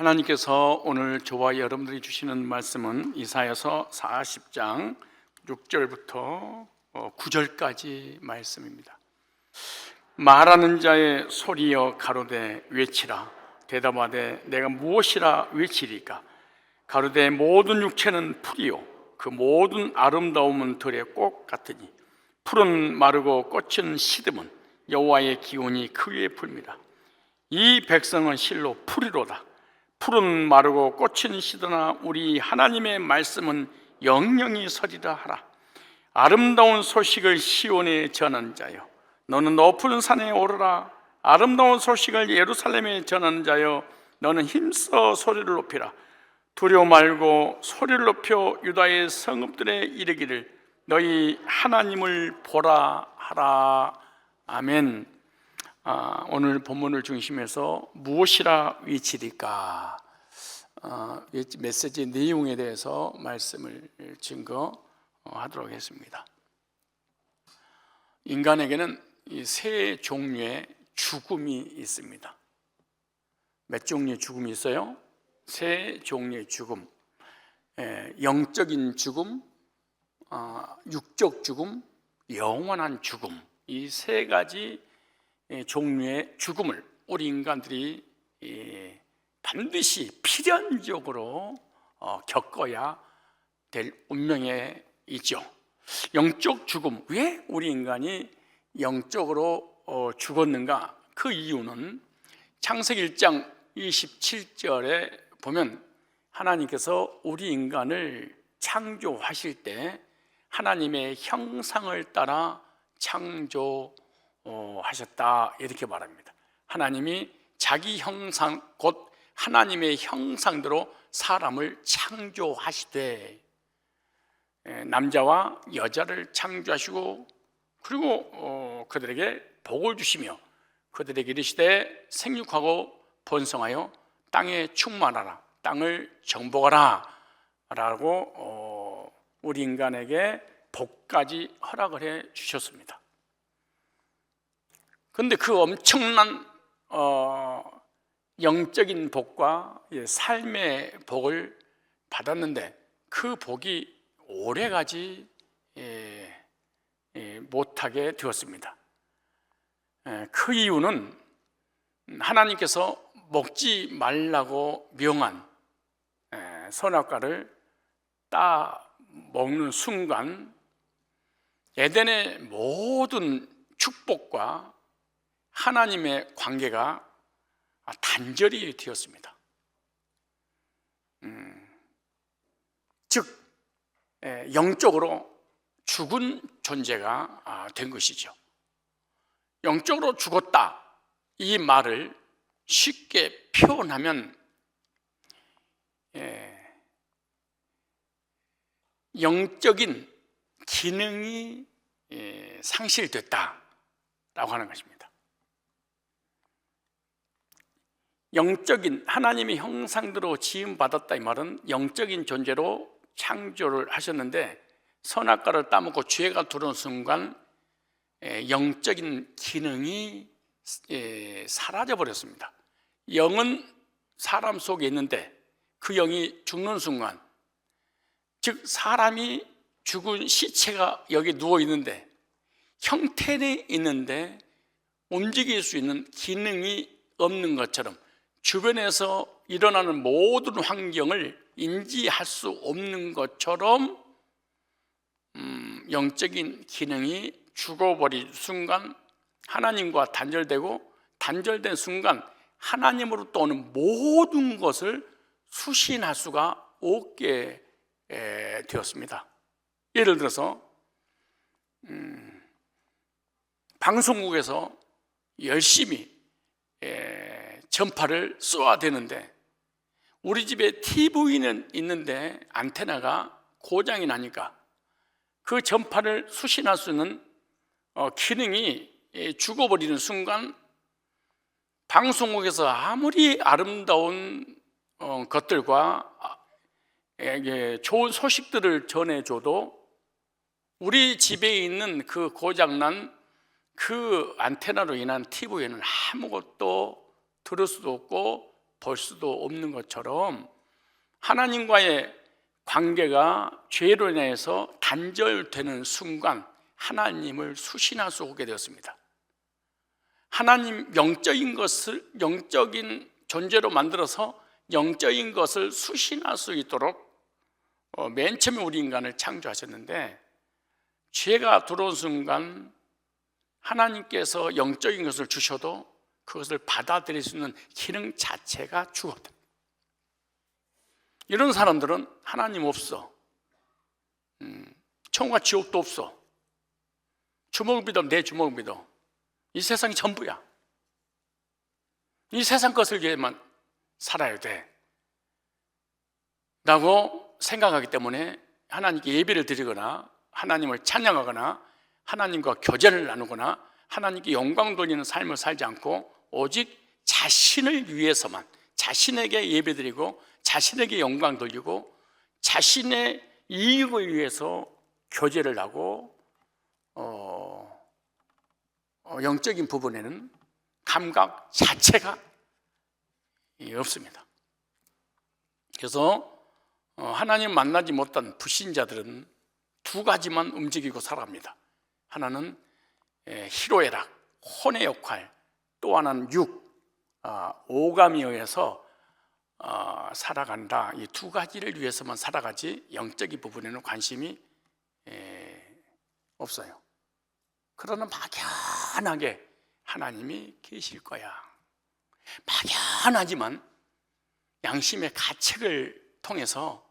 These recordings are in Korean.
하나님께서 오늘 저와 여러분들이 주시는 말씀은 이사야서 40장 6절부터 9절까지 말씀입니다. 말하는 자의 소리여 가로되 외치라. 대답하되 내가 무엇이라 외치리까? 가로되 모든 육체는 풀이요 그 모든 아름다움은 들의 꽃 같으니 풀은 마르고 꽃은 시듬은 여호와의 기운이 그 위에 불미라. 이 백성은 실로 풀이로다. 풀은 마르고 꽃은 시드나 우리 하나님의 말씀은 영영이 서리라 하라. 아름다운 소식을 시온에 전하는 자여, 너는 높은 산에 오르라. 아름다운 소식을 예루살렘에 전하는 자여, 너는 힘써 소리를 높이라. 두려워 말고 소리를 높여 유다의 성읍들에 이르기를 너희 하나님을 보라 하라. 아멘. 오늘 본문을 중심해서 무엇이라 외치리까? 메시지 내용에 대해서 말씀을 증거하도록 하겠습니다. 인간에게는 이 세 종류의 죽음이 있습니다. 몇 종류의 죽음이 있어요? 세 종류의 죽음. 영적인 죽음, 육적 죽음, 영원한 죽음. 이 세 가지 종류의 죽음을 우리 인간들이 반드시 필연적으로 겪어야 될 운명에 있죠. 영적 죽음, 왜 우리 인간이 영적으로 죽었는가? 그 이유는 창세기 1장 27절에 보면 하나님께서 우리 인간을 창조하실 때 하나님의 형상을 따라 창조하셨다 이렇게 말합니다. 하나님이 자기 형상 곧 하나님의 형상대로 사람을 창조하시되 남자와 여자를 창조하시고 그리고 그들에게 복을 주시며 그들에게 이르시되 생육하고 번성하여 땅에 충만하라, 땅을 정복하라 라고 우리 인간에게 복까지 허락을 해 주셨습니다. 그런데 그 엄청난 영적인 복과 삶의 복을 받았는데 그 복이 오래가지 못하게 되었습니다. 그 이유는 하나님께서 먹지 말라고 명한 선악과를 따 먹는 순간 에덴의 모든 축복과 하나님의 관계가 단절이 되었습니다. 즉 영적으로 죽은 존재가 된 것이죠. 영적으로 죽었다 이 말을 쉽게 표현하면 영적인 기능이 상실됐다라고 하는 것입니다. 영적인 하나님의 형상대로 지음받았다 이 말은 영적인 존재로 창조를 하셨는데 선악과를 따먹고 죄가 들어온 순간 영적인 기능이 사라져 버렸습니다. 영은 사람 속에 있는데 그 영이 죽는 순간, 즉 사람이 죽은 시체가 여기 누워 있는데 형태는 있는데 움직일 수 있는 기능이 없는 것처럼 주변에서 일어나는 모든 환경을 인지할 수 없는 것처럼 영적인 기능이 죽어버린 순간 하나님과 단절되고 단절된 순간 하나님으로부터 오는 모든 것을 수신할 수가 없게 되었습니다. 예를 들어서 방송국에서 열심히 전파를 쏘아야 되는데 우리 집에 TV는 있는데 안테나가 고장이 나니까 그 전파를 수신할 수 있는 기능이 죽어버리는 순간 방송국에서 아무리 아름다운 것들과 좋은 소식들을 전해줘도 우리 집에 있는 그 고장난 그 안테나로 인한 TV에는 아무것도 들을 수도 없고 볼 수도 없는 것처럼 하나님과의 관계가 죄로 인해서 단절되는 순간 하나님을 수신할 수 없게 되었습니다. 하나님 영적인 존재로 만들어서 영적인 것을 수신할 수 있도록 맨 처음에 우리 인간을 창조하셨는데, 죄가 들어온 순간 하나님께서 영적인 것을 주셔도 그것을 받아들일 수 있는 기능 자체가 죽었다. 이런 사람들은 하나님 없어, 천국과 지옥도 없어, 주먹을 믿어, 내 주먹을 믿어, 이 세상이 전부야, 이 세상 것을 위해만 살아야 돼 라고 생각하기 때문에 하나님께 예배를 드리거나 하나님을 찬양하거나 하나님과 교제를 나누거나 하나님께 영광 돌리는 삶을 살지 않고 오직 자신을 위해서만, 자신에게 예배드리고 자신에게 영광 돌리고 자신의 이익을 위해서 교제를 하고 영적인 부분에는 감각 자체가 없습니다. 그래서 하나님 만나지 못한 불신자들은 두 가지만 움직이고 살아갑니다. 하나는 희로애락, 혼의 역할, 또 하나는 오감에 의해서 살아간다. 이 두 가지를 위해서만 살아가지 영적인 부분에는 관심이 없어요. 그러나 막연하게 하나님이 계실 거야, 막연하지만 양심의 가책을 통해서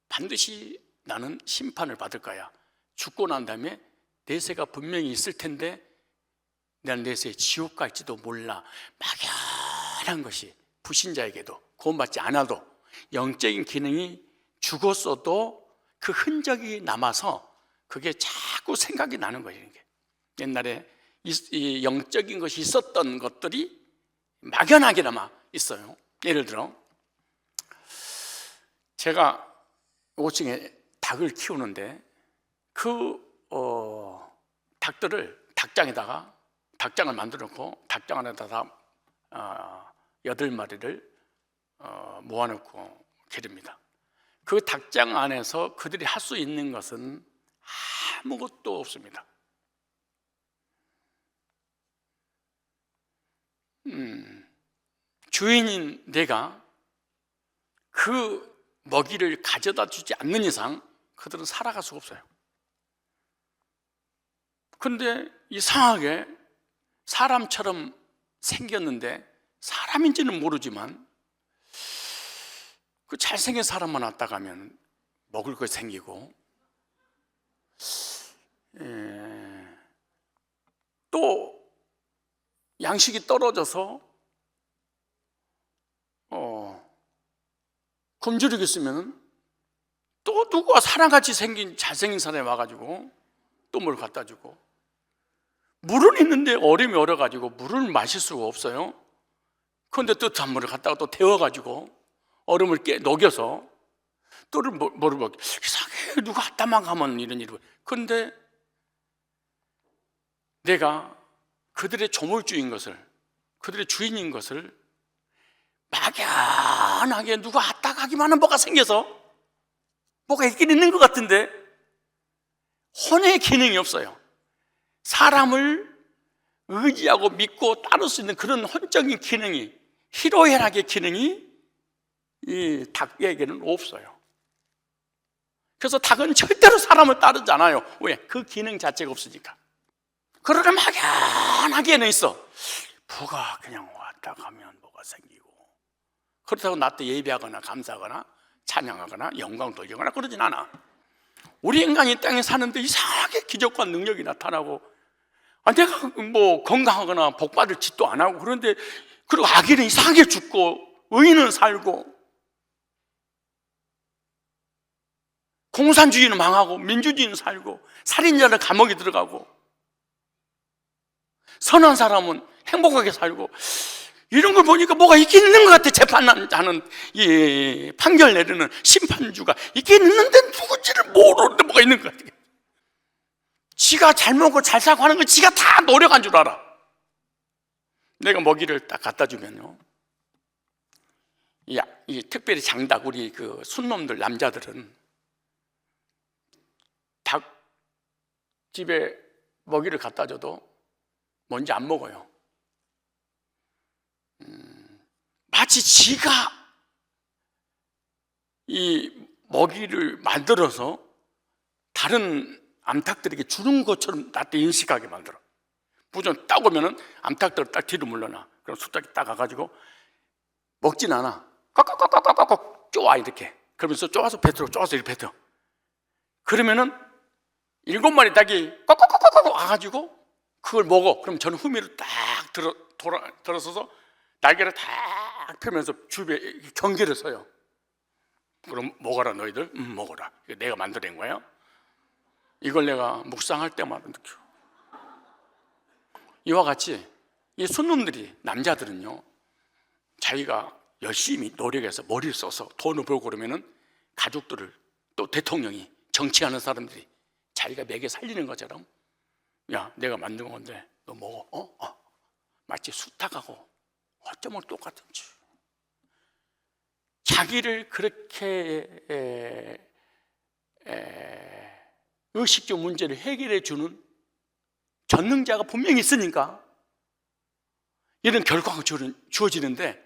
반드시 나는 심판을 받을 거야, 죽고 난 다음에 내세가 분명히 있을 텐데 난 내세에 지옥 갈지도 몰라, 막연한 것이 불신자에게도 구원받지 않아도 영적인 기능이 죽었어도 그 흔적이 남아서 그게 자꾸 생각이 나는 거예요. 옛날에 이 영적인 것이 있었던 것들이 막연하게나마 있어요. 예를 들어 제가 5층에 닭을 키우는데 그 닭들을 닭장을 만들어 놓고 닭장 안에다가 8마리를 모아놓고 기릅니다. 그 닭장 안에서 그들이 할 수 있는 것은 아무것도 없습니다. 주인인 내가 그 먹이를 가져다 주지 않는 이상 그들은 살아갈 수가 없어요. 그런데 이상하게 사람처럼 생겼는데, 사람인지는 모르지만 그 잘생긴 사람만 왔다 가면 먹을 거 생기고, 또 양식이 떨어져서 굶주리고 있으면 또 누구와 사람같이 생긴 잘생긴 사람이 와가지고 또 뭘 갖다 주고, 물은 있는데 얼음이 얼어가지고 물을 마실 수가 없어요. 그런데 뜨뜻한 물을 갖다가 또 데워가지고 얼음을 녹여서 또를 뭐를 먹게, 이상하게 누가 왔다만 가면 이런 일이. 그런데 내가 그들의 조물주인 것을, 그들의 주인인 것을 막연하게 누가 왔다 가기만 하면 뭐가 생겨서 뭐가 있긴 있는 것 같은데 혼의 기능이 없어요. 사람을 의지하고 믿고 따를 수 있는 그런 혼적인 기능이, 희로애락의 기능이 이 닭에게는 없어요. 그래서 닭은 절대로 사람을 따르지 않아요. 왜? 그 기능 자체가 없으니까. 그러나 막연하게는 있어. 뭐가 그냥 왔다 가면 뭐가 생기고, 그렇다고 나 때 예배하거나 감사하거나 찬양하거나 영광 돌리거나 그러진 않아. 우리 인간이 땅에 사는데 이상하게 기적과 능력이 나타나고, 내가 뭐 건강하거나 복받을 짓도 안 하고, 그런데 그리고 악인은 이상하게 죽고 의인은 살고, 공산주의는 망하고 민주주의는 살고, 살인자는 감옥에 들어가고, 선한 사람은 행복하게 살고, 이런 걸 보니까 뭐가 있긴 있는 것 같아. 재판하는 이 판결 내리는 심판주가 있긴 있는데 누군지를 모르는데 뭐가 있는 것 같아. 지가 잘 먹고 잘 사고 하는 건 지가 다 노력한 줄 알아. 내가 먹이를 딱 갖다 주면요, 이 특별히 장닭, 우리 그 순놈들 남자들은 닭집에 먹이를 갖다 줘도 뭔지 안 먹어요. 마치 지가 이 먹이를 만들어서 다른 암탉들에게 주는 것처럼 나한테 인식하게 만들어. 무조건 딱 오면은 암탉들을 딱 뒤로 물러나. 그럼 숫닥이 딱 가가지고 먹진 않아. 꺽꺽꺽꺽꺽꺽 쪼아 이렇게. 그러면서 쪼아서 뱉어, 쪼아서 이렇게 뱉어. 그러면은 7마리 닭이 꺽꺽꺽꺽 와가지고 그걸 먹어. 그럼 저는 후미로 딱 들어서서 날개를 딱 펴면서 주변에 경계를 서요. 그럼 먹어라 너희들. 먹어라. 이거 내가 만들어낸 거예요. 이걸 내가 묵상할 때마다 느껴. 이와 같이 이 손놈들이, 남자들은요, 자기가 열심히 노력해서 머리를 써서 돈을 벌고 그러면은 가족들을, 또 대통령이, 정치하는 사람들이 자기가 먹여 살리는 것처럼, 야 내가 만든 건데 너 먹어. 마치 수탉하고 어쩌면 똑같은지. 자기를 그렇게 의식적 문제를 해결해 주는 전능자가 분명히 있으니까 이런 결과가 주어지는데,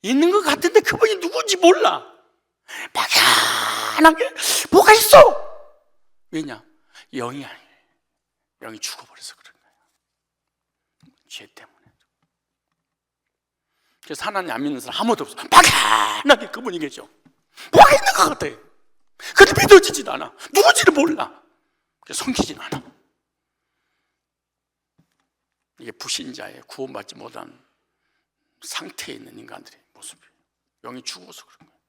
있는 것 같은데 그분이 누군지 몰라. 막연하게 뭐가 있어. 왜냐? 영이 아니에요. 영이 죽어버려서 그런 거예요. 죄 때문에. 그래서 하나님 안 믿는 사람 아무도 없어. 막연하게 그분이 계셔. 뭐가 있는 것 같아. 근데 믿어지진 않아. 누군지를 몰라. 섬기진 않아. 이게 불신자의 구원받지 못한 상태에 있는 인간들의 모습이에요. 영이 죽어서 그런 거예요.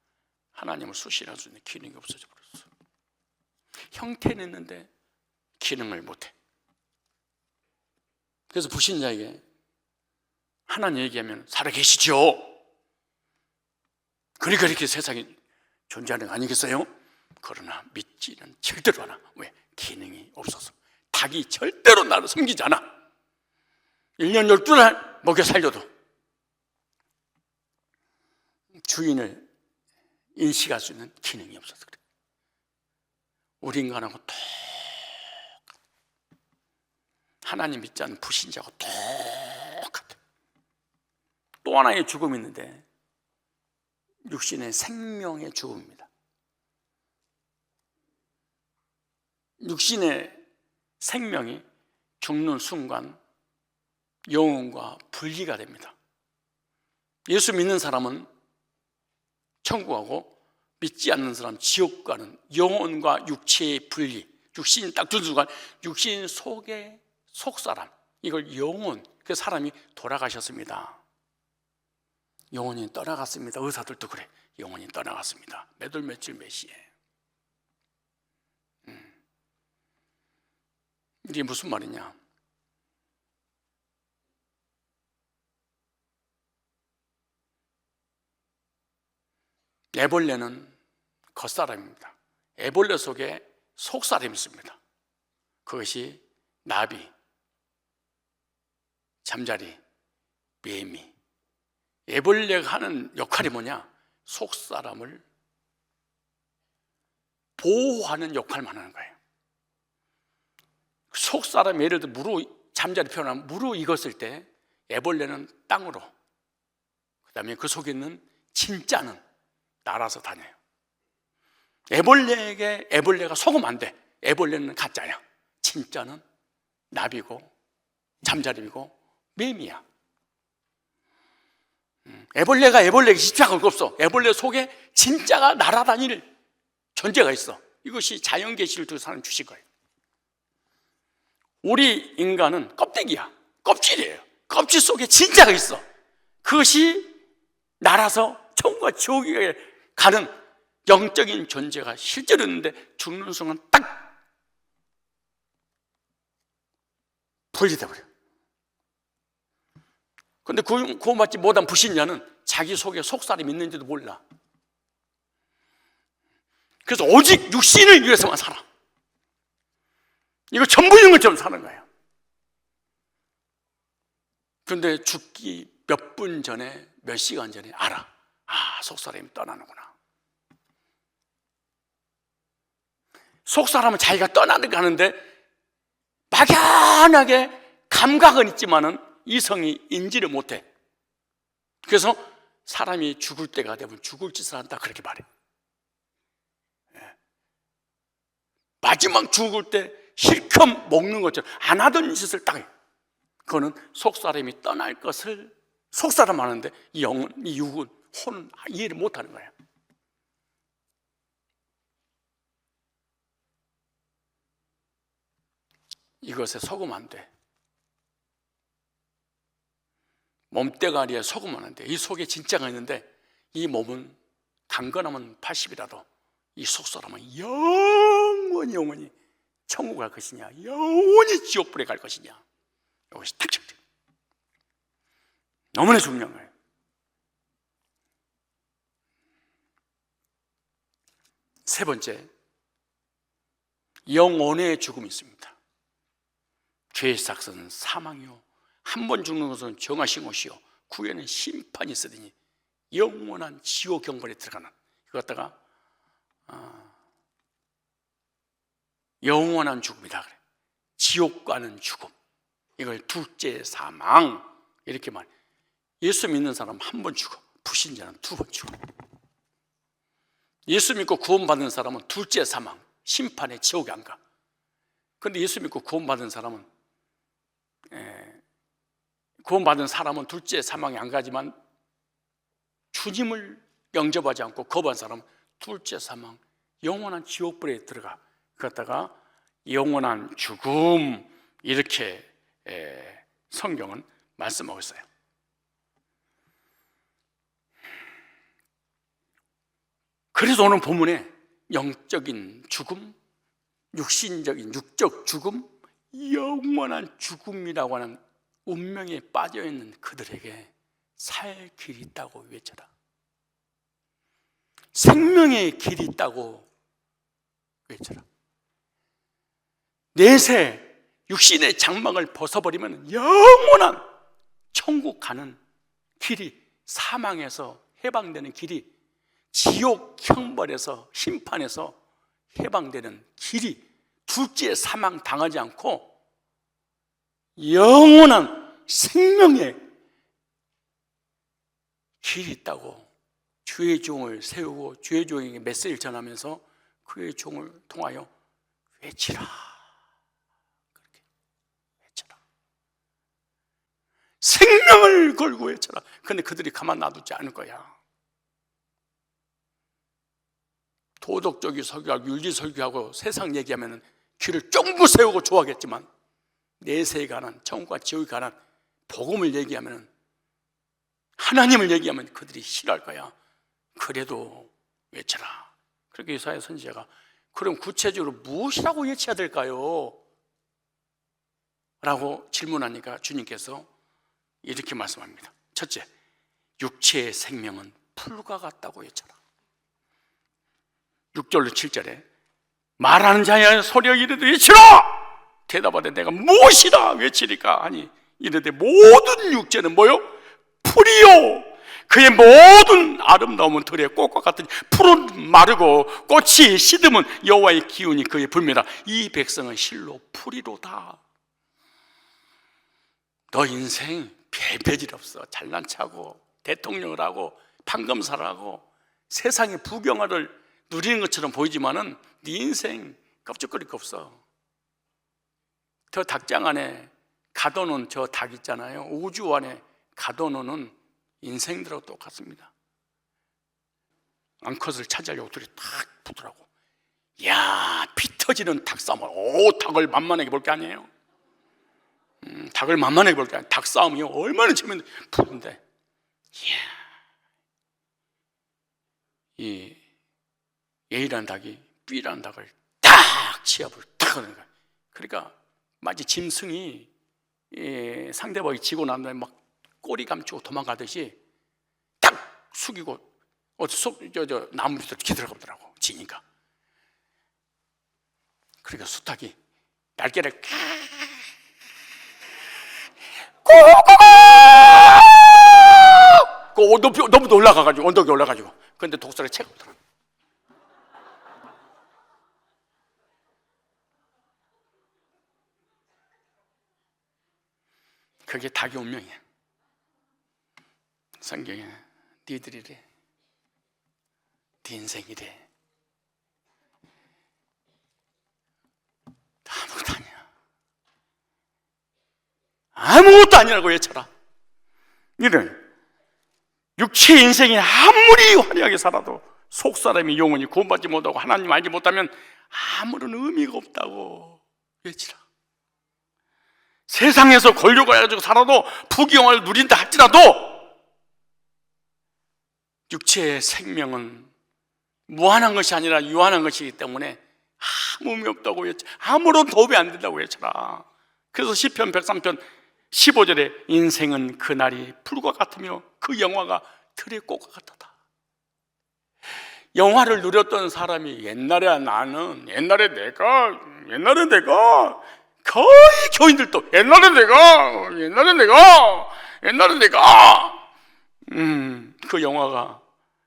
하나님을 수신할 수 있는 기능이 없어져 버렸어. 형태는 있는데 기능을 못해. 그래서 불신자에게 하나님 얘기하면 살아계시죠. 그러니까 이렇게 세상에 존재하는 거 아니겠어요? 그러나 믿지는 절대로 않아. 왜? 기능이 없어서. 닭이 절대로 나를 섬기지 않아. 1년 12달 먹여 살려도 주인을 인식할 수 있는 기능이 없어서 그래. 우리 인간하고 똑같아. 하나님 믿지 않는 불신자하고 똑같아. 또 하나의 죽음이 있는데, 육신의 생명의 죽음입니다. 육신의 생명이 죽는 순간 영혼과 분리가 됩니다. 예수 믿는 사람은 천국하고 믿지 않는 사람 지옥 가는, 영혼과 육체의 분리. 육신이 딱 든 순간 육신 속의 속사람, 이걸 영혼, 그 사람이 돌아가셨습니다. 영혼이 떠나갔습니다. 의사들도 그래. 영혼이 떠나갔습니다. 몇 월 며칠 몇 시에. 이게 무슨 말이냐? 애벌레는 겉사람입니다. 애벌레 속에 속사람이 있습니다. 그것이 나비, 잠자리, 매미. 애벌레가 하는 역할이 뭐냐? 속사람을 보호하는 역할만 하는 거예요. 속사람, 예를 들어 잠자리 표현하면 무르익었을 때 애벌레는 땅으로, 그 다음에 그 속에 있는 진짜는 날아서 다녀요. 애벌레에게 애벌레가 속으면 안 돼. 애벌레는 가짜야. 진짜는 나비고 잠자리고 매미야. 애벌레가 애벌레에게 집착할 거 없어. 애벌레 속에 진짜가 날아다닐 존재가 있어. 이것이 자연계시를 통해서 하나님 주신 거예요. 우리 인간은 껍데기야. 껍질이에요. 껍질 속에 진짜가 있어. 그것이 날아서 천국과 지옥에 가는 영적인 존재가 실제로 있는데, 죽는 순간 딱 분리돼 버려. 그런데 구원받지 못한 불신자는 자기 속에 속살이 있는지도 몰라. 그래서 오직 육신을 위해서만 살아. 이거 전부 있는 것처럼 사는 거예요. 그런데 죽기 몇 분 전에, 몇 시간 전에 알아. 속사람이 떠나는구나. 속사람은 자기가 떠나는 가는데 막연하게 감각은 있지만은 이성이 인지를 못해. 그래서 사람이 죽을 때가 되면 죽을 짓을 한다, 그렇게 말해. 마지막 죽을 때 실컷 먹는 것처럼 안 하던 짓을 딱 해. 그거는 속사람이 떠날 것을 속사람 하는데 이 영은, 이 육은, 혼은 이해를 못하는 거예요. 이것에 속으면 안 돼. 몸뚱아리에 속으면 안 돼. 이 속에 진짜가 있는데 이 몸은 강건하면 80이라도 이 속사람은 영원히 천국 갈 것이냐, 영원히 지옥불에 갈 것이냐, 이것이 탁착돼. 너무나 중요한 거예요. 세 번째, 영혼의 죽음이 있습니다. 죄의 삭은 사망이요, 한 번 죽는 것은 정하신 것이요, 후에는 심판이 있으리니 영원한 지옥 경벌에 들어가는, 이거 갖다가 영원한 죽음이다 그래. 지옥 가는 죽음, 이걸 둘째 사망 이렇게 말해. 예수 믿는 사람은 한 번 죽어, 불신자는 두 번 죽어. 예수 믿고 구원받는 사람은 둘째 사망, 심판의 지옥에 안 가. 그런데 예수 믿고 구원받은 사람은 둘째 사망에 안 가지만 주님을 영접하지 않고 거부한 사람은 둘째 사망, 영원한 지옥불에 들어가. 그러다가 영원한 죽음, 이렇게 성경은 말씀하고 있어요. 그래서 오늘 본문에 영적인 죽음, 육신적인 육적 죽음, 영원한 죽음이라고 하는 운명에 빠져있는 그들에게 살 길이 있다고 외쳐라. 생명의 길이 있다고 외쳐라. 내세 육신의 장막을 벗어버리면 영원한 천국 가는 길이, 사망에서 해방되는 길이, 지옥 형벌에서 심판에서 해방되는 길이, 둘째 사망 당하지 않고 영원한 생명의 길이 있다고 주의 종을 세우고 주의 종에게 메시지를 전하면서 그의 종을 통하여 외치라. 그렇게 외쳐라. 생명을 걸고 외쳐라. 그런데 그들이 가만 놔두지 않을 거야. 도덕적인 설교하고 윤리 설교하고 세상 얘기하면 귀를 쫑긋 세우고 좋아하겠지만, 내세에 관한, 천국과 지옥에 관한 복음을 얘기하면, 하나님을 얘기하면 그들이 싫어할 거야. 그래도 외쳐라. 그렇게 이사야 선지자가, 그럼 구체적으로 무엇이라고 외쳐야 될까요? 라고 질문하니까 주님께서 이렇게 말씀합니다. 첫째, 육체의 생명은 풀과 같다고 외쳐라. 6절로 7절에 말하는 자야 소리여 이르되 외치라. 대답하되 내가 무엇이라 외치리까 하니 이르되 모든 육체는 뭐요? 풀이요. 그의 모든 아름다움은 들의 꽃과 같으니 풀은 마르고 꽃이 시드면 여호와의 기운이 그의 불매라. 이 백성은 실로 풀이로다. 너 인생 별별 없어. 잘난 척하고 대통령을 하고 판검사를 하고 세상의 부경화를 누리는 것처럼 보이지만은 네 인생 껍질거릴 거 없어. 저 닭장 안에 가둬놓은 저 닭 있잖아요. 우주 안에 가둬놓은 인생들하고 똑같습니다. 암컷을 차지하려고 둘이 탁 붙더라고. 야, 피 터지는 닭싸움을, 닭을 만만하게 볼 게 아니에요. 닭을 만만하게 볼 게 아니에요. 닭싸움이요, 얼마나 재밌는데 푸른데. 이 A라는 닭이 B라는 닭을 딱 치압을 딱 하는 거야. 그러니까 마치 짐승이 상대방이 지고 난 다음에 막 꼬리 감추고 도망가듯이 딱 숙이고 나무 밑으로 이렇게 들어가더라고, 지니까. 그러니까 수탉이 날개를 꼬꼬꼬 너무 올라가가지고, 언덕에 올라가지고. 근데 독서를 책 없더라. 그게 닭의 운명이야. 성경에 니들이래, 네 인생이래, 아무것도 아니야. 아무것도 아니라고 외쳐라. 이런 육체의 인생이 아무리 화려하게 살아도 속사람이 영원히 구원받지 못하고 하나님 알지 못하면 아무런 의미가 없다고 외치라. 세상에서 권력을 가지고 살아도 부귀영화를 누린다 할지라도 육체의 생명은 무한한 것이 아니라 유한한 것이기 때문에 아무 의미 없다고 외쳐. 아무런 도움이 안 된다고 외쳐라. 그래서 시편 103편 15절에 인생은 그날이 풀과 같으며 그 영화가 들의 꽃과 같다. 영화를 누렸던 사람이 옛날에 내가 거의 교인들도 옛날에 내가 그 영화가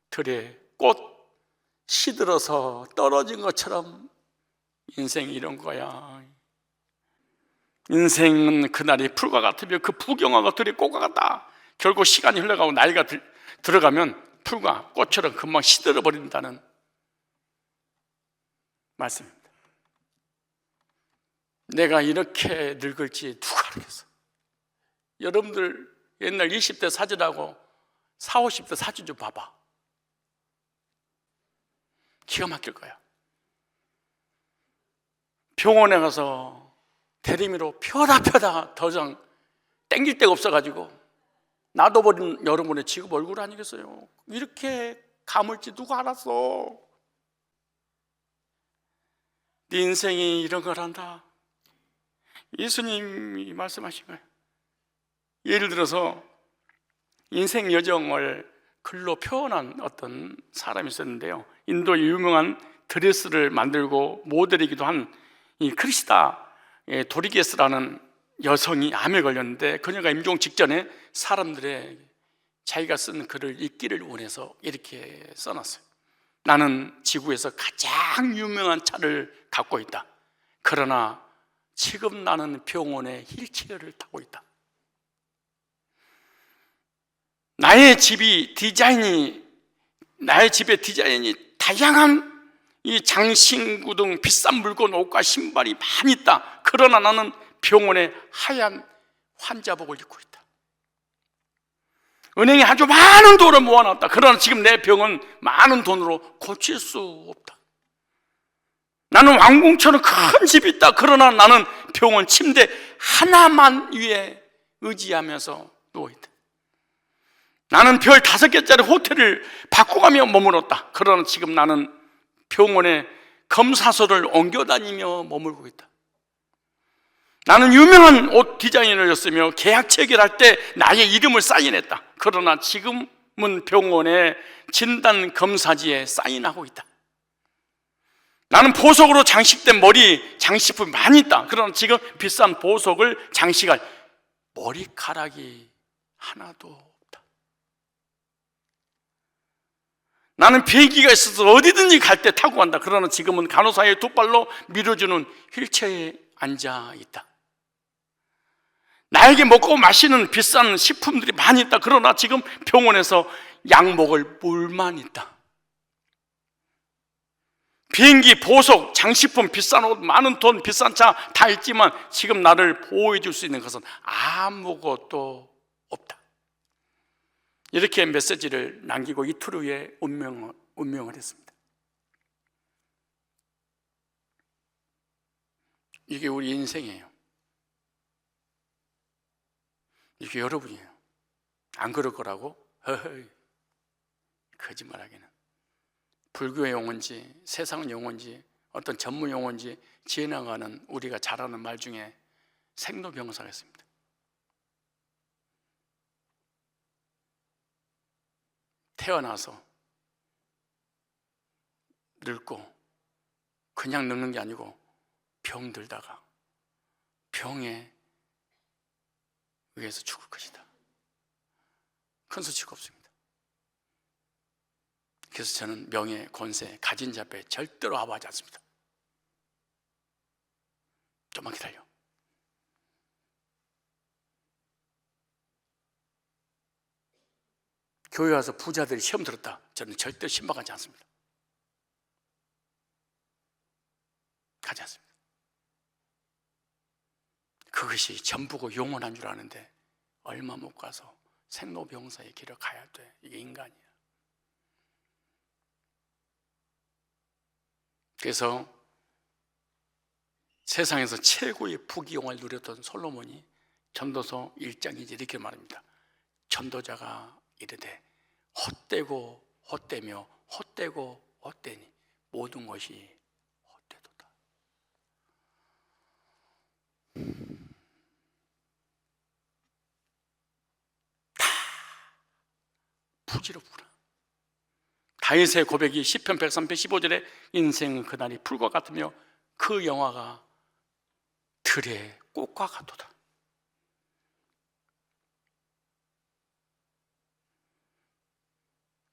들에 꽃 시들어서 떨어진 것처럼 인생이 이런 거야. 인생은 그날이 풀과 같으며 그 부경화가 들의 꽃과 같다. 결국 시간이 흘러가고 나이가 들어가면 풀과 꽃처럼 금방 시들어 버린다는 말씀입니다. 내가 이렇게 늙을지 누가 알겠어. 여러분들 옛날 20대 사진하고 40, 50대 사진 좀 봐봐. 기가 막힐 거야. 병원에 가서 대리미로 펴다 더 이상 땡길 데가 없어가지고 놔둬버린 여러분의 지금 얼굴 아니겠어요? 이렇게 감을지 누가 알았어? 네 인생이 이런 거란다. 예수님이 말씀하신 거예요. 예를 들어서 인생 여정을 글로 표현한 어떤 사람이 있었는데요. 인도의 유명한 드레스를 만들고 모델이기도 한 이 크리스다 도리게스라는 여성이 암에 걸렸는데 그녀가 임종 직전에 사람들의 자기가 쓴 글을 읽기를 원해서 이렇게 써놨어요. 나는 지구에서 가장 유명한 차를 갖고 있다. 그러나 지금 나는 병원에 휠체어를 타고 있다. 나의 집의 디자인이 다양한 이 장신구 등 비싼 물건, 옷과 신발이 많이 있다. 그러나 나는 병원에 하얀 환자복을 입고 있다. 은행에 아주 많은 돈을 모아놨다. 그러나 지금 내 병은 많은 돈으로 고칠 수 없다. 나는 왕궁처럼 큰 집이 있다. 그러나 나는 병원 침대 하나만 위에 의지하면서 누워있다. 나는 별 5개짜리 호텔을 바꿔가며 머물렀다. 그러나 지금 나는 병원에 검사소를 옮겨다니며 머물고 있다. 나는 유명한 옷 디자이너였으며 계약 체결할 때 나의 이름을 사인했다. 그러나 지금은 병원의 진단 검사지에 사인하고 있다. 나는 보석으로 장식된 머리 장식품이 많이 있다. 그러나 지금 비싼 보석을 장식할 머리카락이 하나도 없다. 나는 비행기가 있어서 어디든지 갈 때 타고 간다. 그러나 지금은 간호사의 두 발로 밀어주는 휠체어에 앉아 있다. 나에게 먹고 마시는 비싼 식품들이 많이 있다. 그러나 지금 병원에서 약 먹을 물만 있다. 비행기, 보석, 장식품, 비싼 옷, 많은 돈, 비싼 차 다 있지만 지금 나를 보호해 줄 수 있는 것은 아무것도 없다. 이렇게 메시지를 남기고 이틀 후에 운명을 했습니다. 이게 우리 인생이에요. 이게 여러분이에요. 안 그럴 거라고? 허허이, 거짓말하기는. 불교의 용어인지 세상 용어인지 어떤 전문 용어인지 지나가는 우리가 잘 아는 말 중에 생로병사가 있습니다. 태어나서 늙고 그냥 늙는 게 아니고 병들다가 병에 의해서 죽을 것이다. 큰 수치가 없습니다. 그래서 저는 명예, 권세, 가진 자 앞에 절대로 아부하지 않습니다. 좀만 기다려. 교회 와서 부자들이 시험 들었다, 저는 절대 신박하지 않습니다. 가지 않습니다. 그것이 전부고 영원한 줄 아는데 얼마 못 가서 생로병사의 길을 가야 돼. 이게 인간이야. 그래서 세상에서 최고의 부귀영화를 누렸던 솔로몬이 전도서 1장이지 이렇게 말합니다. 전도자가 이르되 헛되고 헛되며 헛되고 헛되니 모든 것이 헛되도다. 다 부질없구나. 다윗의 고백이 시편 103편 15절에 인생은 그날이 풀과 같으며 그 영화가 들의 꽃과 같도다.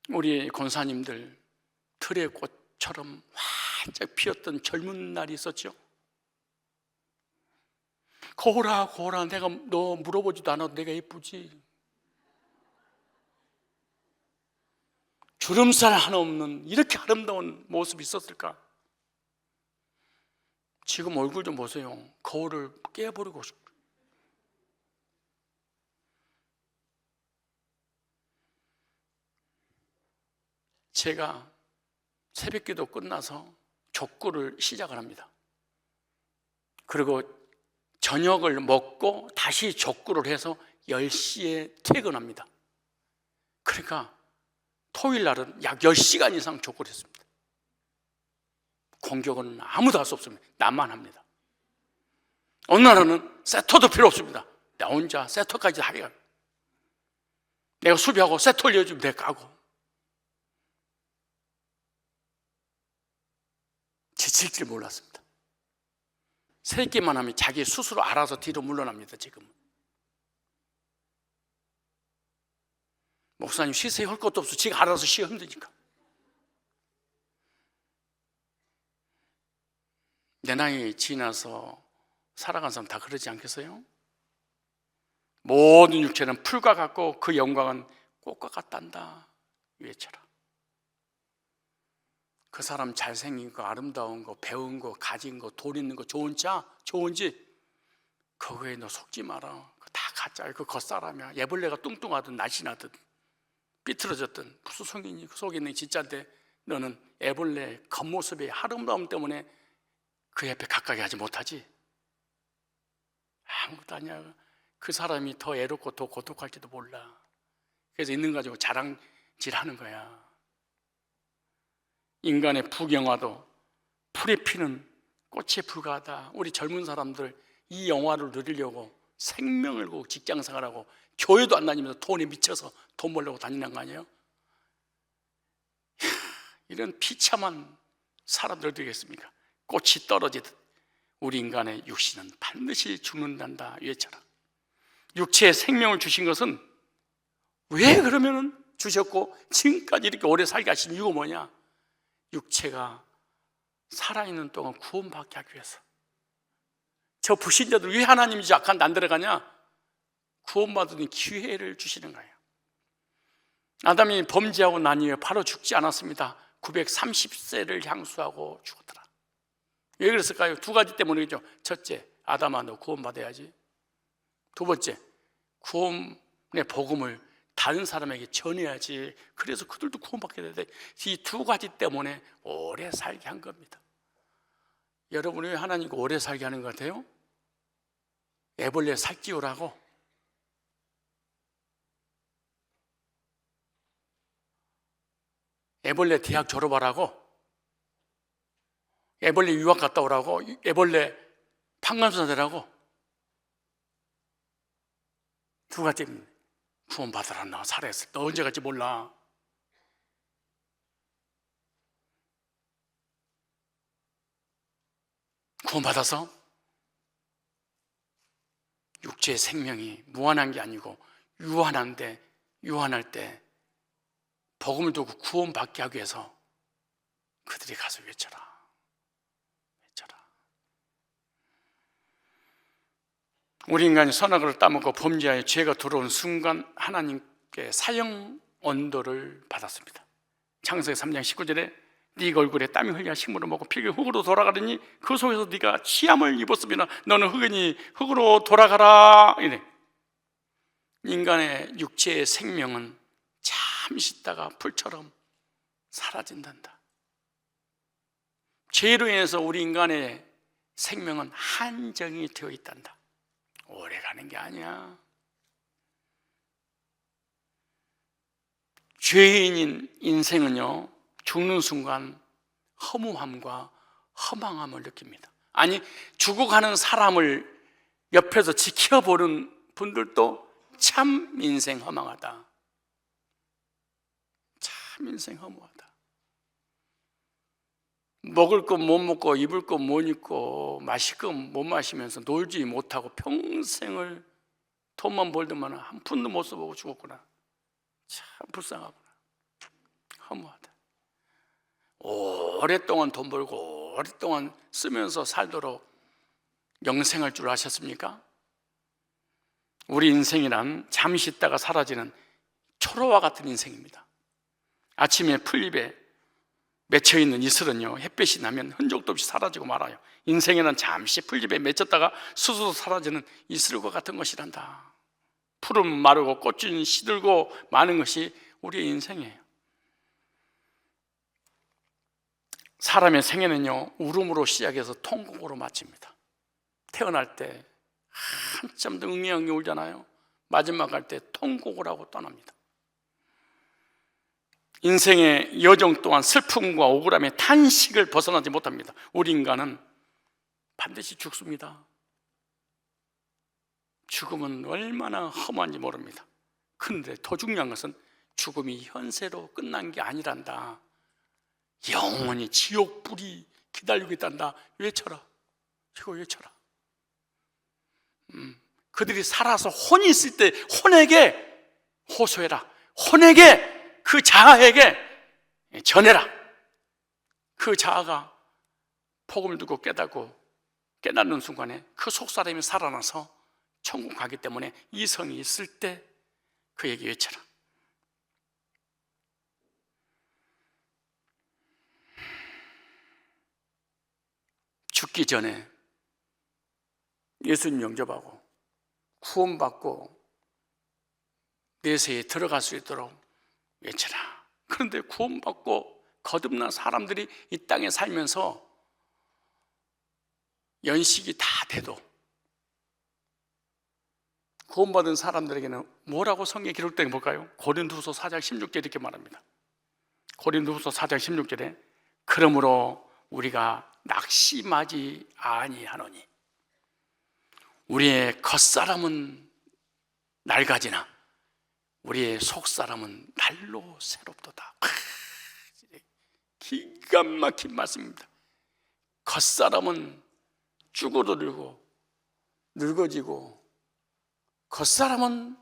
우리 권사님들 들의 꽃처럼 활짝 피었던 젊은 날이 있었죠. 거울아 거울아, 내가 너 물어보지도 않아도 내가 예쁘지? 주름살 하나 없는 이렇게 아름다운 모습이 있었을까? 지금 얼굴 좀 보세요. 거울을 깨버리고 싶어요. 제가 새벽기도 끝나서 족구를 시작을 합니다. 그리고 저녁을 먹고 다시 족구를 해서 10시에 퇴근합니다. 그러니까 토요일 날은 약 10시간 이상 족구를 했습니다. 공격은 아무도 할 수 없습니다. 나만 합니다. 어느 날은 세터도 필요 없습니다. 나 혼자 세터까지 하게 합니다. 내가 수비하고 세터 올려주면 내가 까고. 지칠 줄 몰랐습니다. 세 개만 하면 자기 스스로 알아서 뒤로 물러납니다. 지금 목사님 쉬세요 할 것도 없어. 지가 알아서 쉬어 힘드니까. 내 나이 지나서 살아간 사람 다 그러지 않겠어요? 모든 육체는 풀과 같고 그 영광은 꽃과 같단다. 외쳐라. 그 사람 잘생긴 거, 아름다운 거, 배운 거, 가진 거, 돈 있는 거, 좋은 차, 좋은 집, 그거에 너 속지 마라. 그거 다 가짜야. 그 겉사람이야. 애벌레가 뚱뚱하든 날씬하든 삐뚤어졌든 무슨 속이니? 그 속에 있는 게 진짜인데 너는 애벌레 겉모습의 아름다움 때문에 그 옆에 가까이 하지 못하지? 아무것도 아니야. 그 사람이 더 애롭고 더 고독할지도 몰라. 그래서 있는 거 가지고 자랑질하는 거야. 인간의 부경화도 풀이 피는 꽃에 불과하다. 우리 젊은 사람들 이 영화를 누리려고 생명을 걸고 직장생활하고 교회도 안 다니면서 돈에 미쳐서 돈 벌려고 다니는 거 아니에요? 이런 비참한 사람들 되겠습니까? 꽃이 떨어지듯 우리 인간의 육신은 반드시 죽는단다. 외쳐라. 육체에 생명을 주신 것은 왜 그러면은 주셨고 지금까지 이렇게 오래 살게 하신 이유가 뭐냐? 육체가 살아있는 동안 구원받게 하기 위해서. 저 불신자들 왜 하나님이 약한 안 들어가냐? 구원받는 기회를 주시는 거예요. 아담이 범죄하고 난 이후에 바로 죽지 않았습니다. 930세를 향수하고 죽었더라. 왜 그랬을까요? 두 가지 때문이죠. 첫째, 아담아 너 구원받아야지. 두 번째, 구원의 복음을 다른 사람에게 전해야지. 그래서 그들도 구원받게 되는데 이 두 가지 때문에 오래 살게 한 겁니다. 여러분이 왜 하나님과 오래 살게 하는 것 같아요? 애벌레 살찌우라고? 애벌레 대학 졸업하라고? 애벌레 유학 갔다 오라고? 애벌레 판검사 되라고? 두 가지 때문에 구원받으라. 너 살아있을 때 언제 갈지 몰라. 구원받아서 육체의 생명이 무한한 게 아니고 유한한데, 유한할 때 복음을 두고 구원받게 하기 위해서 그들이 가서 외쳐라. 우리 인간이 선악을 따먹고 범죄하여 죄가 들어온 순간 하나님께 사형 언도를 받았습니다. 창세기 3장 19절에 네가 얼굴에 땀이 흘려 식물을 먹고 피가 흙으로 돌아가더니 그 속에서 네가 취함을 입었으면 너는 흙이니 흙으로 돌아가라. 이래. 인간의 육체의 생명은 잠시 있다가 불처럼 사라진단다. 죄로 인해서 우리 인간의 생명은 한정이 되어 있단다. 오래 가는 게 아니야. 죄인인 인생은요, 죽는 순간 허무함과 허망함을 느낍니다. 아니, 죽어가는 사람을 옆에서 지켜보는 분들도 참 인생 허망하다. 참 인생 허무하다. 먹을 것 못 먹고 입을 것 못 입고 마실 것 못 마시면서 놀지 못하고 평생을 돈만 벌더만 한 푼도 못 써보고 죽었구나. 참 불쌍하구나. 허무하다. 오랫동안 돈 벌고 오랫동안 쓰면서 살도록 영생할 줄 아셨습니까? 우리 인생이란 잠시 있다가 사라지는 초로와 같은 인생입니다. 아침에 풀잎에 맺혀있는 이슬은요, 햇빛이 나면 흔적도 없이 사라지고 말아요. 인생에는 잠시 풀잎에 맺혔다가 스스로 사라지는 이슬과 같은 것이란다. 풀은 마르고 꽃은 시들고 마는 것이 우리의 인생이에요. 사람의 생애는요, 울음으로 시작해서 통곡으로 마칩니다. 태어날 때 한참 더 응애응애 울잖아요. 마지막 갈 때 통곡을 하고 떠납니다. 인생의 여정 또한 슬픔과 억울함의 탄식을 벗어나지 못합니다. 우리 인간은 반드시 죽습니다. 죽음은 얼마나 험한지 모릅니다. 그런데 더 중요한 것은 죽음이 현세로 끝난 게 아니란다. 영원히 지옥 불이 기다리고 있단다. 외쳐라. 이거 외쳐라. 그들이 살아서 혼이 있을 때 혼에게 호소해라. 혼에게, 그 자아에게 전해라. 그 자아가 복음을 듣고 깨닫는 순간에 그 속사람이 살아나서 천국 가기 때문에 이성이 있을 때 그에게 외쳐라. 죽기 전에 예수님 영접하고 구원받고 내세에 들어갈 수 있도록 외쳐라. 그런데 구원받고 거듭난 사람들이 이 땅에 살면서 연식이 다 돼도 구원받은 사람들에게는 뭐라고 성경에 기록된 볼까요? 고린도후서 4장 16절에 이렇게 말합니다. 고린도후서 4장 16절에 그러므로 우리가 낙심하지 아니하노니 우리의 겉사람은 낡아지나 우리의 속사람은 날로 새롭도다. 기가 막힌 말씀입니다. 겉사람은 쭈그러들고 늙어지고 겉사람은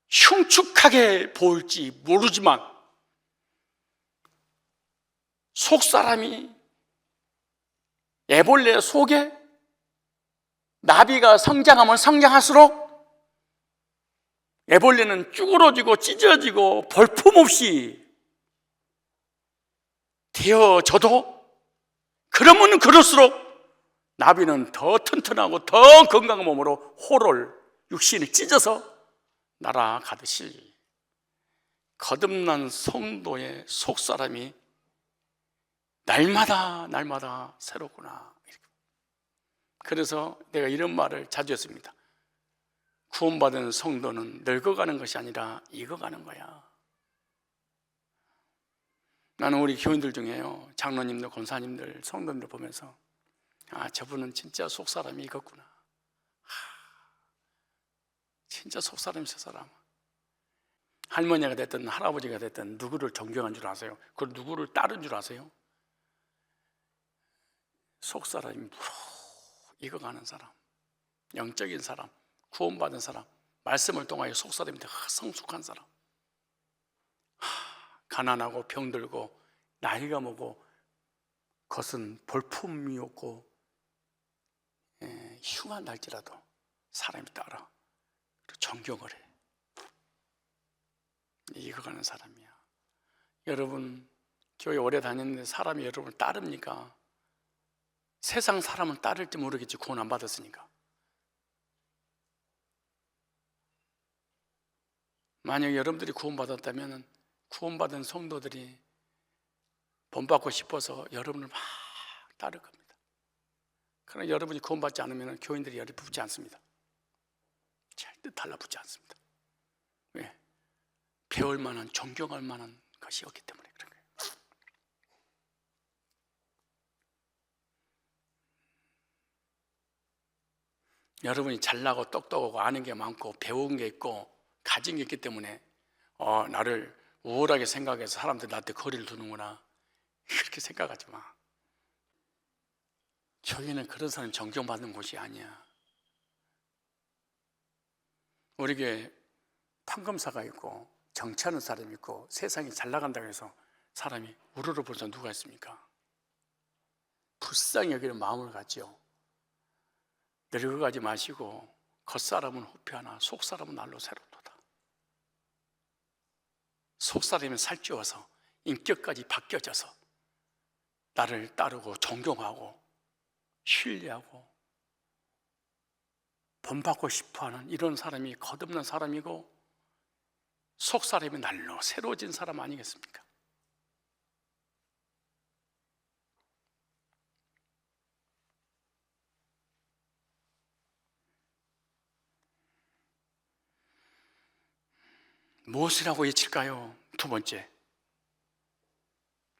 흉측하게 보일지 모르지만 속사람이 애벌레 속에 나비가 성장하면 성장할수록 애벌레는 쭈그러지고 찢어지고 볼품없이 되어져도 그러면 그럴수록 나비는 더 튼튼하고 더 건강한 몸으로 호를 육신이 찢어서 날아가듯이 거듭난 성도의 속사람이 날마다 새롭구나. 그래서 내가 이런 말을 자주 했습니다. 구원받은 성도는 늙어가는 것이 아니라 익어가는 거야. 나는 우리 교인들 중에요, 장로님들, 권사님들, 성도님들 보면서 저분은 진짜 속사람이 익었구나. 진짜 속사람이 저 사람. 할머니가 됐든 할아버지가 됐든 누구를 존경한 줄 아세요? 그걸 누구를 따른 줄 아세요? 속사람이 무르 익어가는 사람, 영적인 사람, 구원받은 사람, 말씀을 통하여 속사람인데 성숙한 사람. 가난하고 병들고 나이가 먹고 그것은 볼품이 없고 흉한날지라도 사람이 따라 존경을 해. 이거가는 사람이야. 여러분 교회 오래 다녔는데 사람이 여러분을 따릅니까? 세상 사람은 따를지 모르겠지, 구원 안 받았으니까. 만약 여러분들이 구원받았다면 구원받은 성도들이 본받고 싶어서 여러분을 막 따를 겁니다. 그러나 여러분이 구원받지 않으면 교인들이 열이 붙지 않습니다. 절대 달라붙지 않습니다. 왜? 배울 만한, 존경할 만한 것이 없기 때문에 그런 거예요. 여러분이 잘나고 똑똑하고 아는 게 많고 배운 게 있고 가진 게 있기 때문에 나를 우월하게 생각해서 사람들이 나한테 거리를 두는구나, 그렇게 생각하지 마. 교회는 그런 사람이 존경받는 곳이 아니야. 우리 교회 판검사가 있고 정치하는 사람이 있고 세상이 잘 나간다고 해서 사람이 우르르 벌써 누가 있습니까? 불쌍히 여기는 마음을 갖지요. 늙어가지 마시고 겉사람은 후패하나 속사람은 날로 새롭도다. 속사람은 살찌워서 인격까지 바뀌어져서 나를 따르고 존경하고 신뢰하고 본받고 싶어하는 이런 사람이 거듭난 사람이고 속사람이 날로 새로워진 사람 아니겠습니까? 무엇이라고 외칠까요? 두 번째,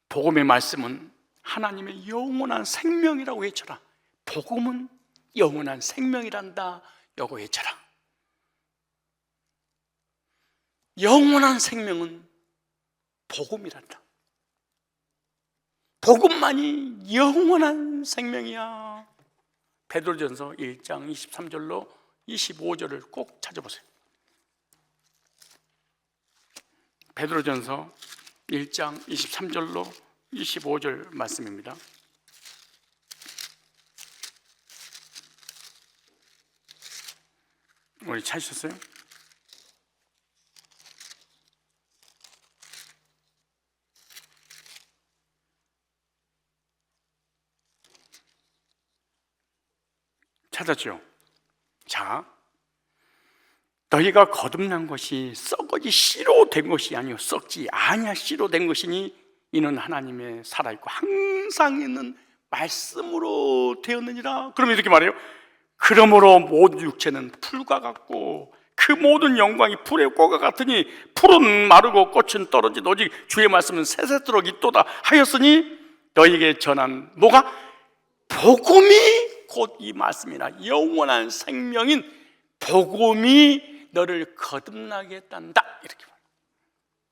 복음의 말씀은 하나님의 영원한 생명이라고 외쳐라. 복음은 영원한 생명이란다. 요거 외쳐라. 영원한 생명은 복음이란다. 복음만이 영원한 생명이야. 베드로전서 1장 23절로 25절을 꼭 찾아보세요. 베드로전서 1장 23절로 25절 말씀입니다. 우리 찾으셨어요? 찾았죠? 자, 너희가 거듭난 것이 썩어지 씨로 된 것이 아니요 썩지 아니하 씨로 된 것이니 이는 하나님의 살아있고 항상 있는 말씀으로 되었느니라. 그러면 이렇게 말해요. 그러므로 모든 육체는 풀과 같고 그 모든 영광이 풀의 꽃과 같으니 풀은 마르고 꽃은 떨어진 오직 주의 말씀은 새새도록 있도다 하였으니 너희에게 전한 뭐가? 복음이 곧 이 말씀이나 영원한 생명인 복음이 너를 거듭나게 했단다. 이렇게 말해요.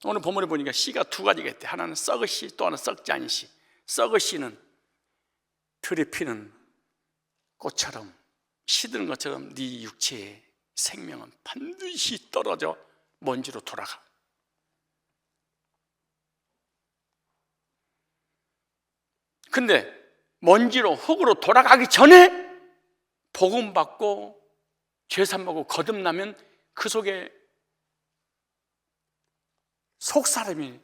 오늘 본문에 보니까 씨가 두 가지가 있대. 하나는 썩은 씨, 또 하나는 썩지 않은 씨. 썩은 씨는 들에 피는 꽃처럼 시드는 것처럼 네 육체의 생명은 반드시 떨어져 먼지로 돌아가. 근데 먼지로 흙으로 돌아가기 전에 복음 받고 죄산 받고 거듭나면 그 속에 속사람이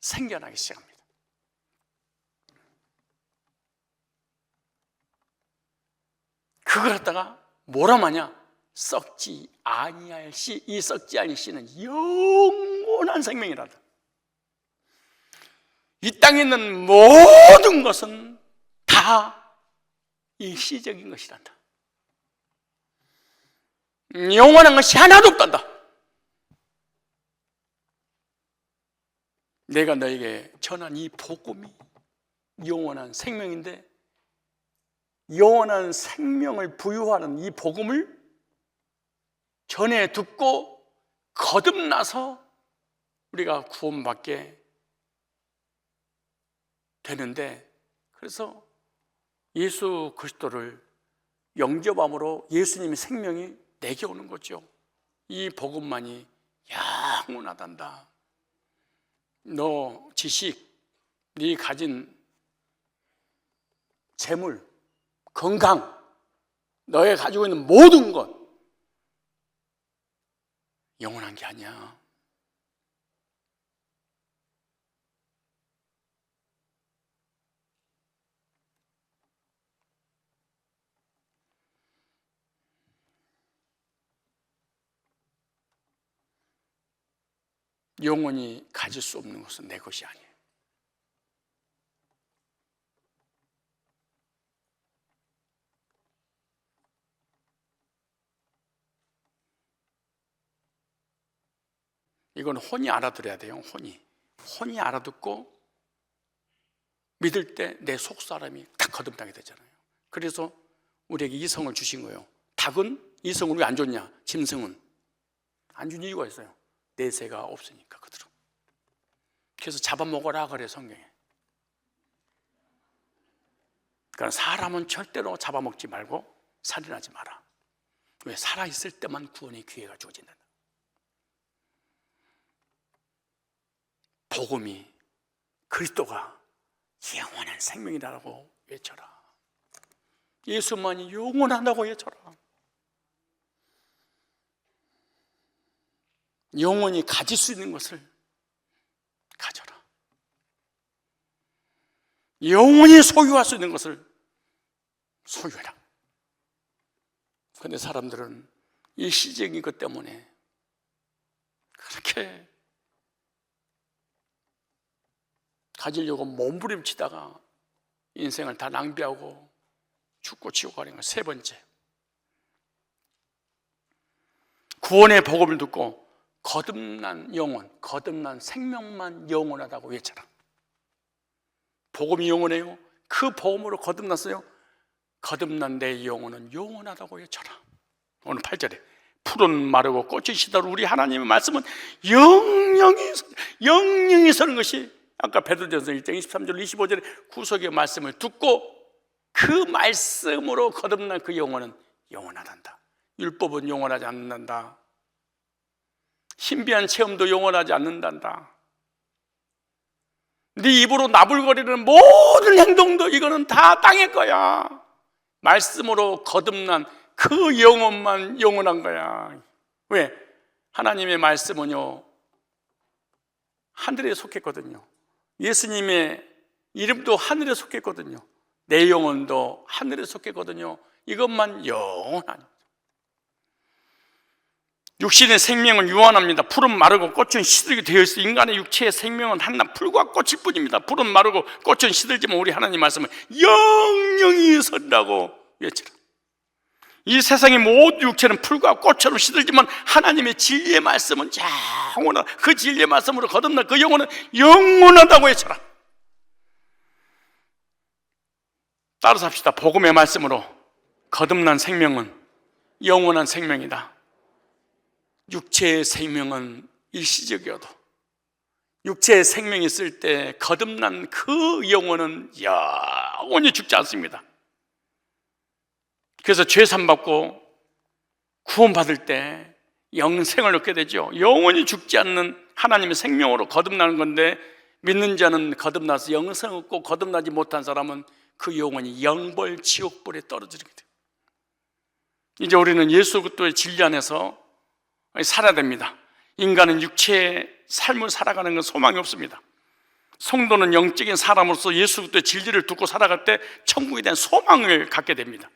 생겨나기 시작합니다. 그걸 갖다가 뭐라 마냐? 썩지 아니할 씨. 이 썩지 아니 씨는 영원한 생명이라다. 이 땅에 있는 모든 것은 다 일시적인 것이란다. 영원한 것이 하나도 없단다. 내가 너에게 전한 이 복음이 영원한 생명인데 영원한 생명을 부유하는 이 복음을 전해 듣고 거듭나서 우리가 구원받게 되는데, 그래서 예수 그리스도를 영접함으로 예수님의 생명이 내게 오는 거죠. 이 복음만이 영원하단다. 너 지식, 네 가진 재물, 건강, 너의 가지고 있는 모든 것 영원한 게 아니야. 영원히 가질 수 없는 것은 내 것이 아니에요. 이건 혼이 알아들어야 돼요. 혼이 알아듣고 믿을 때 내 속사람이 딱 거듭나게 되잖아요. 그래서 우리에게 이성을 주신 거예요. 닭은 이성을 왜 안 줬냐? 짐승은 안 준 이유가 있어요. 내세가 없으니까 그들은. 그래서 잡아먹어라 그래 성경에. 그러니까 사람은 절대로 잡아먹지 말고 살인하지 마라. 왜? 살아있을 때만 구원의 기회가 주어진다. 복음이, 그리스도가 영원한 생명이라고 외쳐라. 예수만이 영원하다고 외쳐라. 영원히 가질 수 있는 것을 가져라. 영원히 소유할 수 있는 것을 소유해라. 그런데 사람들은 일시적인 것 때문에 그렇게 가지려고 몸부림치다가 인생을 다 낭비하고 죽고 지옥 가는 거. 세 번째, 구원의 복음을 듣고 거듭난 영혼, 거듭난 생명만 영원하다고 외쳐라. 복음이 영원해요. 그 복음으로 거듭났어요. 거듭난 내 영혼은 영원하다고 외쳐라. 오늘 8절에 푸른 마르고 꽃이 시다로 우리 하나님의 말씀은 영영이 서는 것이, 아까 베드로전서 1장 23절 25절에 구속의 말씀을 듣고 그 말씀으로 거듭난 그 영혼은 영원하단다. 율법은 영원하지 않는단다. 신비한 체험도 영원하지 않는단다. 네 입으로 나불거리는 모든 행동도 이거는 다 땅의 거야. 말씀으로 거듭난 그 영혼만 영원한 거야. 왜? 하나님의 말씀은요 하늘에 속했거든요. 예수님의 이름도 하늘에 속했거든요. 내 영혼도 하늘에 속했거든요. 이것만 영원한. 육신의 생명은 유한합니다. 풀은 마르고 꽃은 시들게 되어 있어. 인간의 육체의 생명은 한낱 풀과 꽃일 뿐입니다. 풀은 마르고 꽃은 시들지만 우리 하나님 말씀은 영영이 서리라고 외치라. 이 세상의 모든 육체는 풀과 꽃처럼 시들지만 하나님의 진리의 말씀은 영원하다. 그 진리의 말씀으로 거듭난 그 영혼은 영원하다고 외쳐라. 따라서 합시다. 복음의 말씀으로 거듭난 생명은 영원한 생명이다. 육체의 생명은 일시적이어도 육체의 생명이 있을 때 거듭난 그 영혼은 영원히 죽지 않습니다. 그래서 죄 사함받고 구원받을 때 영생을 얻게 되죠. 영원히 죽지 않는 하나님의 생명으로 거듭나는 건데, 믿는 자는 거듭나서 영생 얻고 거듭나지 못한 사람은 그 영혼이 영벌 지옥불에 떨어지게 돼요. 이제 우리는 예수 그리스도의 진리 안에서 살아야 됩니다. 인간은 육체의 삶을 살아가는 건 소망이 없습니다. 성도는 영적인 사람으로서 예수 그리스도의 진리를 듣고 살아갈 때 천국에 대한 소망을 갖게 됩니다.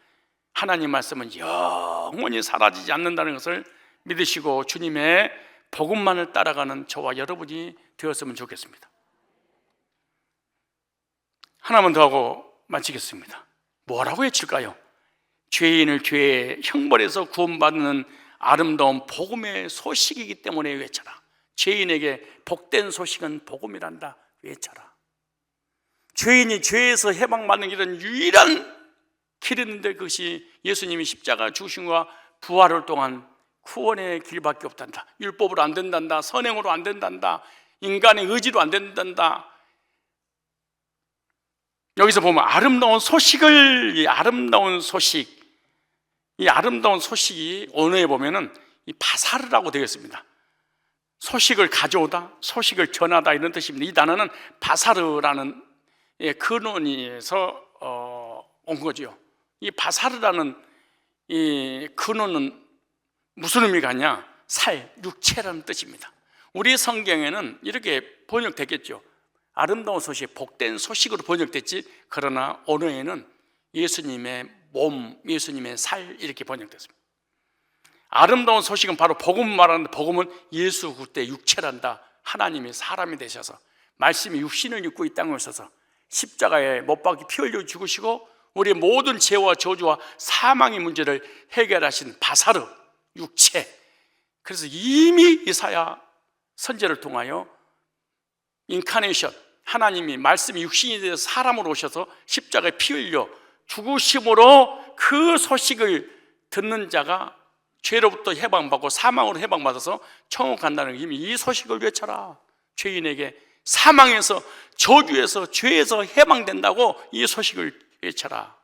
하나님 말씀은 영원히 사라지지 않는다는 것을 믿으시고 주님의 복음만을 따라가는 저와 여러분이 되었으면 좋겠습니다. 하나만 더 하고 마치겠습니다. 뭐라고 외칠까요? 죄인을 죄의 형벌에서 구원받는 아름다운 복음의 소식이기 때문에 외쳐라. 죄인에게 복된 소식은 복음이란다. 외쳐라. 죄인이 죄에서 해방받는 길은 유일한 길인데 그것이 예수님이 십자가 죽으심과 부활을 통한 구원의 길밖에 없단다. 율법으로 안 된단다. 선행으로 안 된단다. 인간의 의지로 안 된단다. 여기서 보면 아름다운 소식을, 이 아름다운 소식이 언어에 보면은 이 바사르라고 되어 있습니다. 소식을 가져오다, 소식을 전하다 이런 뜻입니다. 이 단어는 바사르라는 근원에서 온 거죠. 이 바사르라는 이 근원은 무슨 의미가 있냐? 살, 육체라는 뜻입니다. 우리 성경에는 이렇게 번역됐겠죠. 아름다운 소식, 복된 소식으로 번역됐지, 그러나 언어에는 예수님의 몸, 예수님의 살 이렇게 번역됐습니다. 아름다운 소식은 바로 복음 말하는데, 복음은 예수 그때 육체란다. 하나님이 사람이 되셔서 말씀이 육신을 입고 이 땅에 오셔서 십자가에 못 박혀 피 흘려 죽으시고 우리의 모든 죄와 저주와 사망의 문제를 해결하신 바사르, 육체. 그래서 이미 이사야 선지자를 통하여 인카네이션, 하나님이 말씀이 육신이 되어서 사람으로 오셔서 십자가에 피 흘려 죽으심으로 그 소식을 듣는 자가 죄로부터 해방받고 사망으로 해방받아서 천국 간다는 이미 이 소식을 외쳐라. 죄인에게 사망에서, 저주에서, 죄에서 해방된다고 이 소식을 외쳐라.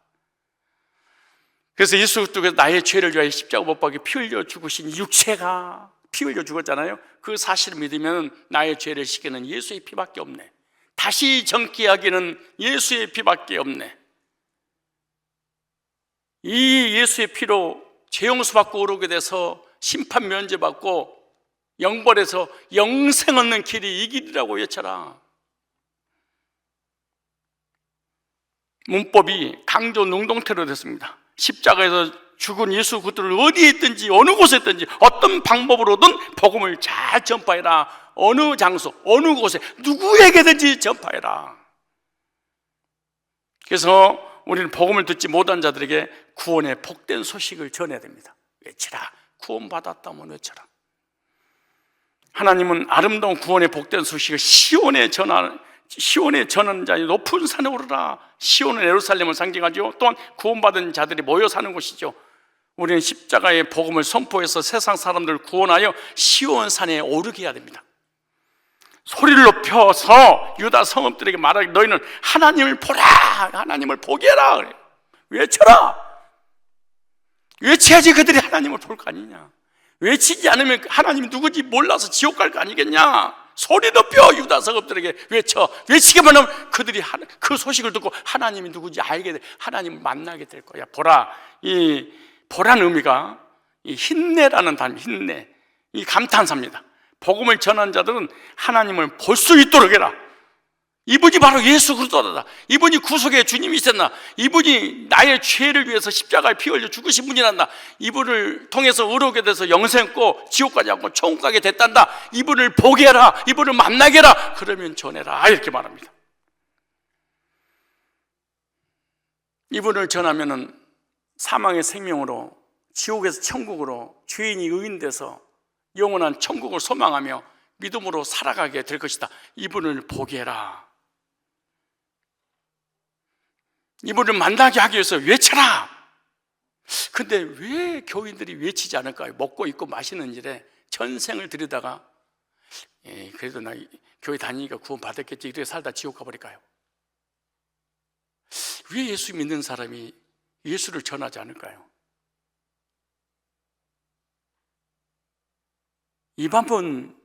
그래서 예수 그리스도께서 나의 죄를 위하여 십자가 못 박혀 피 흘려 죽으신 육체가 피 흘려 죽었잖아요. 그 사실을 믿으면 나의 죄를 씻기는 예수의 피밖에 없네. 다시 정케 하기는 예수의 피밖에 없네. 이 예수의 피로 죄 용서받고 오르게 돼서 심판 면제받고 영벌에서 영생 얻는 길이 이 길이라고 외쳐라. 문법이 강조 능동태로 됐습니다. 십자가에서 죽은 예수 그리스도를 어디에 있든지 어느 곳에 있든지 어떤 방법으로든 복음을 잘 전파해라. 어느 장소, 어느 곳에 누구에게든지 전파해라. 그래서 우리는 복음을 듣지 못한 자들에게 구원의 복된 소식을 전해야 됩니다. 외치라. 구원받았다면 외쳐라. 하나님은 아름다운 구원의 복된 소식을 시온에 전하는 자의 높은 산에 오르라. 시온은 예루살렘을 상징하죠. 또한 구원받은 자들이 모여 사는 곳이죠. 우리는 십자가의 복음을 선포해서 세상 사람들을 구원하여 시온 산에 오르게 해야 됩니다. 소리를 높여서 유다 성읍들에게 말하기, 너희는 하나님을 보라, 하나님을 보게 해라. 외쳐라. 외쳐야지 그들이 하나님을 볼 거 아니냐. 외치지 않으면 하나님이 누구지 몰라서 지옥 갈 거 아니겠냐. 소리 높여 유다 성읍들에게 외쳐. 외치기만 하면 그들이 그 소식을 듣고 하나님이 누구지 알게 돼. 하나님을 만나게 될 거야. 보라. 이 보라는 의미가 이 힘내라는 단어, 힘내. 이 감탄사입니다. 복음을 전한 자들은 하나님을 볼 수 있도록 해라. 이분이 바로 예수 그리스도다. 이분이 구속의 주님이셨나. 이분이 나의 죄를 위해서 십자가에 피 흘려 죽으신 분이란다. 이분을 통해서 의롭게 돼서 영생고 지옥 가지 않고 천국 가게 됐단다. 이분을 보게 해라. 이분을 만나게 해라. 그러면 전해라. 이렇게 말합니다. 이분을 전하면은 사망의 생명으로, 지옥에서 천국으로, 죄인이 의인돼서 영원한 천국을 소망하며 믿음으로 살아가게 될 것이다. 이분을 보게 해라. 이분을 만나게 하기 위해서 외쳐라. 근데 왜 교인들이 외치지 않을까요? 먹고 입고 마시는 일에 전생을 들이다가 그래도 나 교회 다니니까 구원 받았겠지 이렇게 살다 지옥 가버릴까요? 왜 예수 믿는 사람이 예수를 전하지 않을까요? 입 한 번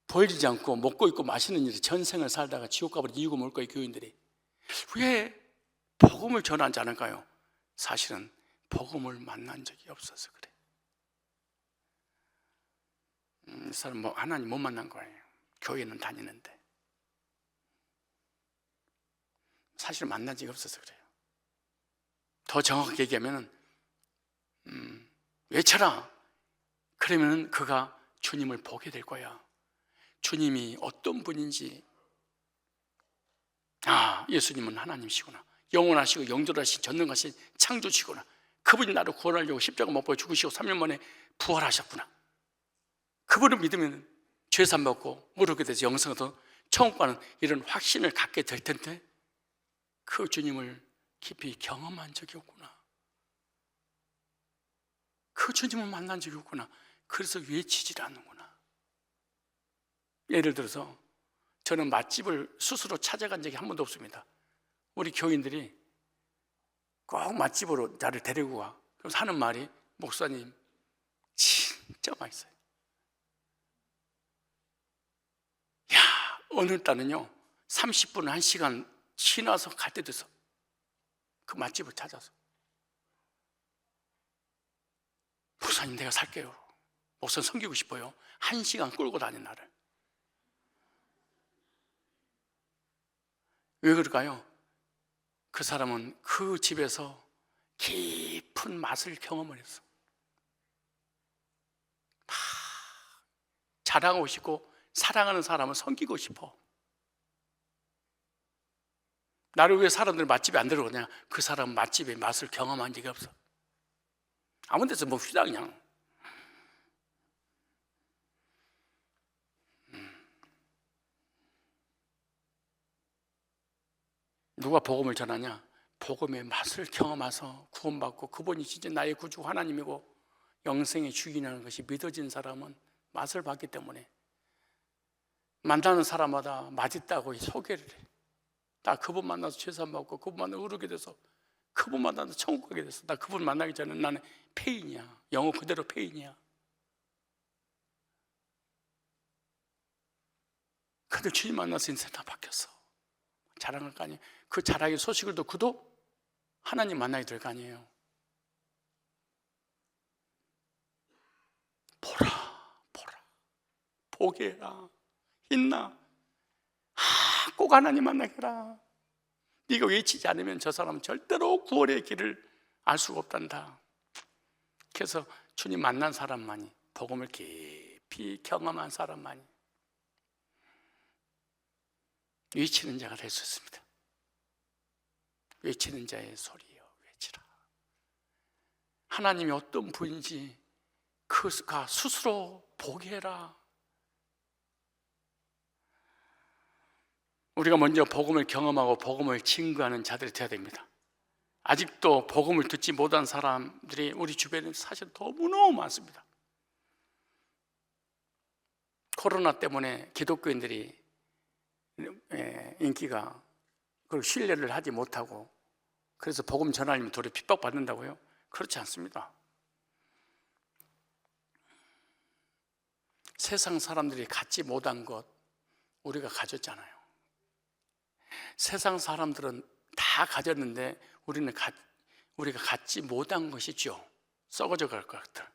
벌리지 않고 먹고 입고 마시는 일에 전생을 살다가 지옥 가버린 이유가 뭘까요? 교인들이 왜 복음을 전하지 않을까요? 사실은 복음을 만난 적이 없어서 그래. 이 사람 하나님 못 만난 거예요. 교회는 다니는데 사실 만난 적이 없어서 그래요. 더 정확하게 얘기하면 외쳐라. 그러면 그가 주님을 보게 될 거야. 주님이 어떤 분인지, 예수님은 하나님이시구나. 영원하시고 영존하신 전능하신 창조주시구나. 그분이 나를 구원하려고 십자가 못 박혀 죽으시고 3년 만에 부활하셨구나. 그분을 믿으면 죄산 받고 의롭게 돼서 영생을 얻어 천국 가는 이런 확신을 갖게 될 텐데 그 주님을 깊이 경험한 적이 없구나. 그 주님을 만난 적이 없구나. 그래서 외치질 않는구나. 예를 들어서 저는 맛집을 스스로 찾아간 적이 한 번도 없습니다. 우리 교인들이 꼭 맛집으로 나를 데리고 가. 그래서 하는 말이 목사님 진짜 맛있어요. 어느 딸은요 30분, 1시간 지나서 갈 때 돼서 그 맛집을 찾아서 목사님 내가 살게요. 목사님 섬기고 싶어요. 1시간 끌고 다닌 나를. 왜 그럴까요? 그 사람은 그 집에서 깊은 맛을 경험을 했어. 다 자랑하고 싶고 사랑하는 사람을 섬기고 싶어. 나를 왜 사람들 맛집에 안 데려오냐? 그 사람은 맛집의 맛을 경험한 적이 없어. 아무 데서 봅시다 그냥. 누가 복음을 전하냐? 복음의 맛을 경험해서 구원받고 그분이 진짜 나의 구주 하나님이고 영생의 주인이라는 것이 믿어진 사람은 맛을 봤기 때문에 만나는 사람마다 맛있다고 소개를 해. 나 그분 만나서 죄산 받고 그분 만나서 의롭게 돼서 그분 만나서 천국 가게 됐어. 나 그분 만나기 전에 나는 폐인이야. 영어 그대로 폐인이야. 근데 주님 만나서 인생 다 바뀌었어. 자랑할 거 아니에요. 그 자랑의 소식을 또 그도 하나님 만나게 될 거 아니에요. 보라 보게 해라. 있나? 꼭 하나님 만나게 해라. 네가 외치지 않으면 저 사람은 절대로 구원의 길을 알 수가 없단다. 그래서 주님 만난 사람만이, 복음을 깊이 경험한 사람만이 외치는 자가 될 수 있습니다. 외치는 자의 소리요 외치라. 하나님이 어떤 분인지 그가 스스로 보게 해라. 우리가 먼저 복음을 경험하고 복음을 증거하는 자들이 되어야 됩니다. 아직도 복음을 듣지 못한 사람들이 우리 주변에 사실 너무너무 많습니다. 코로나 때문에 기독교인들이 인기가, 그리고 신뢰를 하지 못하고 그래서 복음 전하려면 도리어 핍박받는다고요? 그렇지 않습니다. 세상 사람들이 갖지 못한 것 우리가 가졌잖아요. 세상 사람들은 다 가졌는데 우리가 갖지 못한 것이죠. 썩어져 갈 것 같아.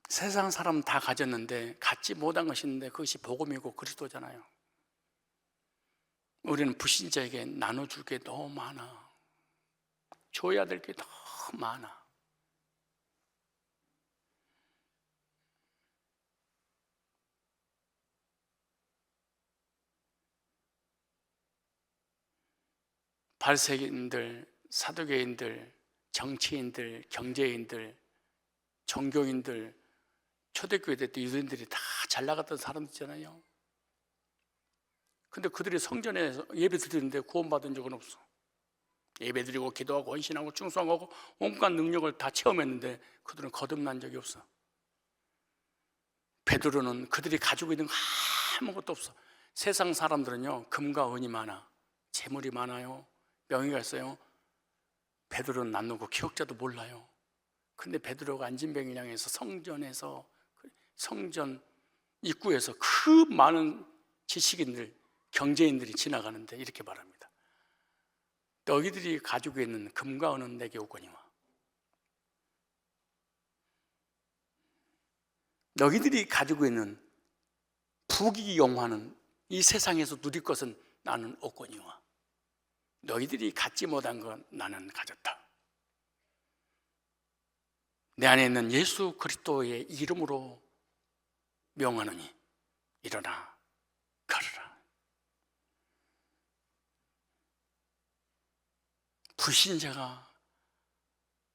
세상 사람은 다 가졌는데 갖지 못한 것이 있는데 그것이 복음이고 그리스도잖아요. 우리는 불신자에게 나눠줄 게 너무 많아. 줘야 될 게 너무 많아. 바리새인들, 사두개인들, 정치인들, 경제인들, 종교인들, 초대교회 때 유대인들이 다 잘 나갔던 사람들이잖아요. 근데 그들이 성전에 예배 드리는데 구원받은 적은 없어. 예배 드리고 기도하고 헌신하고 충성하고 온갖 능력을 다 체험했는데 그들은 거듭난 적이 없어. 베드로는 그들이 가지고 있는 거 아무것도 없어. 세상 사람들은요 금과 은이 많아, 재물이 많아요, 명예가 있어요. 베드로는 남는 기억자도 몰라요. 근데 베드로가 안진뱅이를 향해서 성전 입구에서 그 많은 지식인들, 경제인들이 지나가는데 이렇게 말합니다. 너희들이 가지고 있는 금과 은은 내게 오거니와 너희들이 가지고 있는 부귀영화는 이 세상에서 누릴 것은 나는 없거니와 너희들이 갖지 못한 건 나는 가졌다. 내 안에 있는 예수 그리스도의 이름으로 명하노니 일어나 걸으라. 불신자가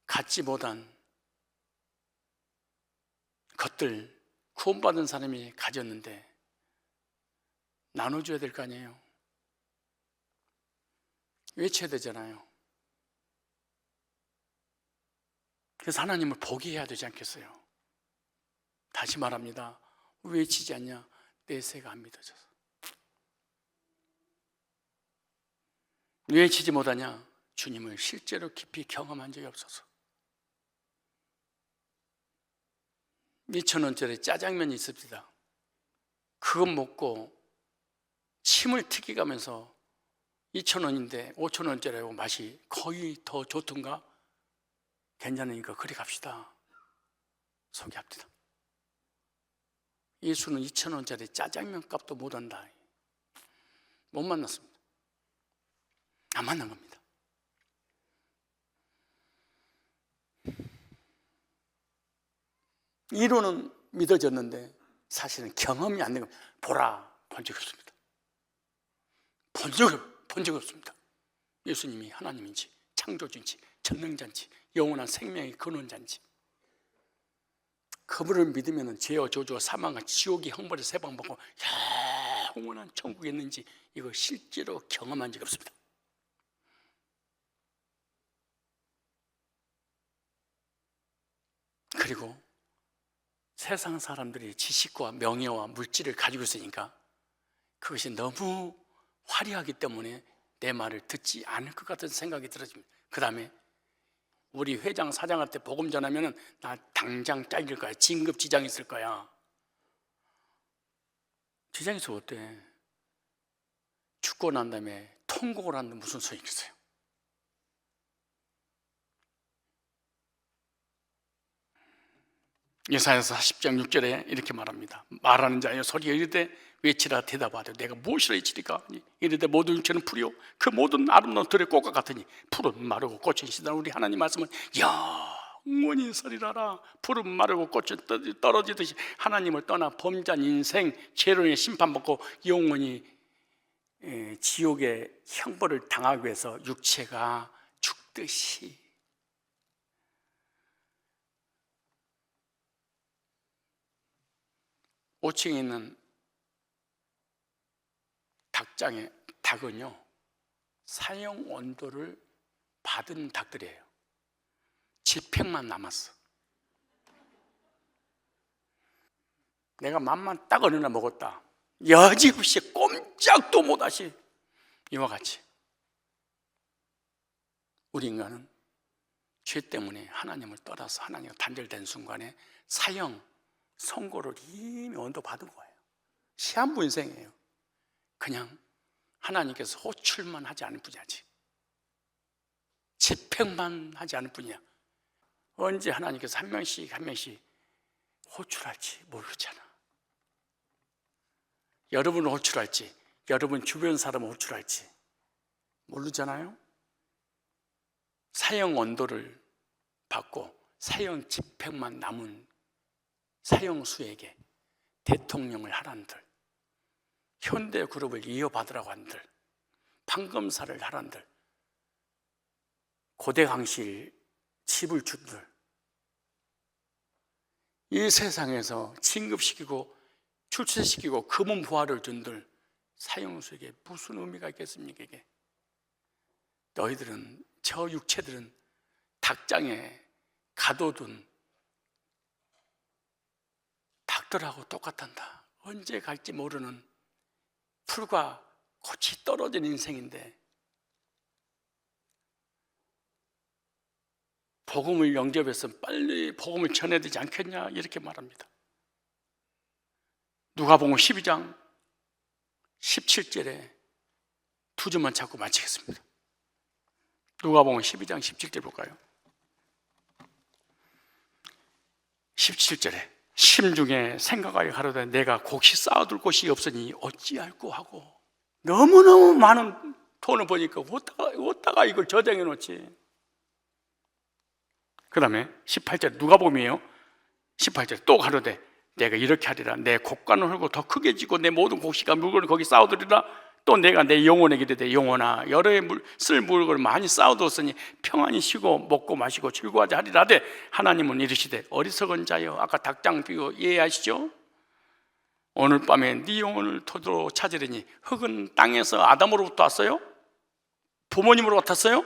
갖지 못한 것들 구원받은 사람이 가졌는데 나눠줘야 될 거 아니에요. 외쳐야 되잖아요. 그래서 하나님을 보게 해야 되지 않겠어요? 다시 말합니다. 외치지 않냐? 내세가 안 믿어져서. 외치지 못하냐? 주님을 실제로 깊이 경험한 적이 없어서. 2,000원짜리 짜장면이 있습니다. 그거 먹고 침을 튀기가면서 2,000원인데 5,000원짜리고 맛이 거의 더 좋던가? 괜찮으니까 그리 갑시다. 소개합니다. 예수는 2,000원짜리 짜장면 값도 못한다. 못 만났습니다. 안 만난 겁니다. 이론은 믿어졌는데 사실은 경험이 안 된 겁니다. 보라, 본 적이 없습니다. 본 적이 없습니다. 예수님이 하나님인지, 창조주인지, 전능자인지, 영원한 생명의 근원자인지. 그분을 믿으면 죄와 저주와 사망과 지옥의 형벌을 세방 받고 영원한 천국에 있는지 이거 실제로 경험한 적이 없습니다. 그리고 세상 사람들이 지식과 명예와 물질을 가지고 있으니까 그것이 너무 화려하기 때문에 내 말을 듣지 않을 것 같은 생각이 들어집니다. 그 다음에 우리 회장 사장한테 복음 전하면 나 당장 잘릴 거야. 진급 지장 있을 거야. 지장 있어 어때? 죽고 난 다음에 통곡을 하는데 무슨 소용이 있어요? 예사야서 40장 6절에 이렇게 말합니다. 말하는 자여 소리가 이르되 외치라 대답하되 내가 무엇이라 외치리까? 이르되 모든 육체는 풀이요 그 모든 아름다운 들의 꽃과 같으니 푸른 마르고 꽃은 시다. 우리 하나님 말씀은 영원히 서리라라. 푸른 마르고 꽃은 떨어지듯이 하나님을 떠나 범죄한 인생 죄로의 심판받고 영원히 지옥의 형벌을 당하기 위해서 육체가 죽듯이 5층에 있는 닭장의 닭은요 사형 온도를 받은 닭들이에요. 집행만 남았어. 내가 맘만 딱 어느 날 먹었다. 여지없이 꼼짝도 못하시. 이와 같이 우리 인간은 죄 때문에 하나님을 떠나서 하나님과 단절된 순간에 사형 선고를 이미 언도받은 거예요. 시한부 인생이에요. 그냥 하나님께서 호출만 하지 않을 뿐이지, 집행만 하지 않을 뿐이야. 언제 하나님께서 한 명씩 한 명씩 호출할지 모르잖아. 여러분을 호출할지, 여러분 주변 사람을 호출할지 모르잖아요. 사형 언도를 받고 사형 집행만 남은 사형수에게 대통령을 하란들, 현대그룹을 이어받으라고 한들, 판검사를 하란들, 고대강실 집을 준들, 이 세상에서 진급시키고 출세시키고 금은 부하를 준들 사형수에게 무슨 의미가 있겠습니까? 이게 너희들은, 저 육체들은 닭장에 가둬둔 닭들하고 똑같단다. 언제 갈지 모르는 풀과 꽃이 떨어진 인생인데 복음을 영접해서 빨리 복음을 전해야 되지 않겠냐 이렇게 말합니다. 누가복음 12장 17절에 두 줄만 찾고 마치겠습니다. 누가복음 12장 17절 볼까요? 17절에 심중에 생각하여 가로되 내가 곡식 쌓아둘 곳이 없으니 어찌할꼬 하고, 너무너무 많은 돈을 버니까 어디다가 이걸 저장해 놓지. 그 다음에 18절 누가복음이에요. 18절 또 가로되 내가 이렇게 하리라. 내 곡간을 헐고 더 크게 지고 내 모든 곡식과 물건을 거기 쌓아두리라. 또 내가 내 영혼에게 이르되 영혼아 여러의 쓸 물건을 많이 쌓아두었으니 평안히 쉬고 먹고 마시고 즐거워하자 하리라되 하나님은 이르시되 어리석은 자여, 아까 닭장 비유 이해하시죠? 오늘 밤에 네 영혼을 토도로 찾으려니 흙은 땅에서 아담으로부터 왔어요? 부모님으로부터 왔어요?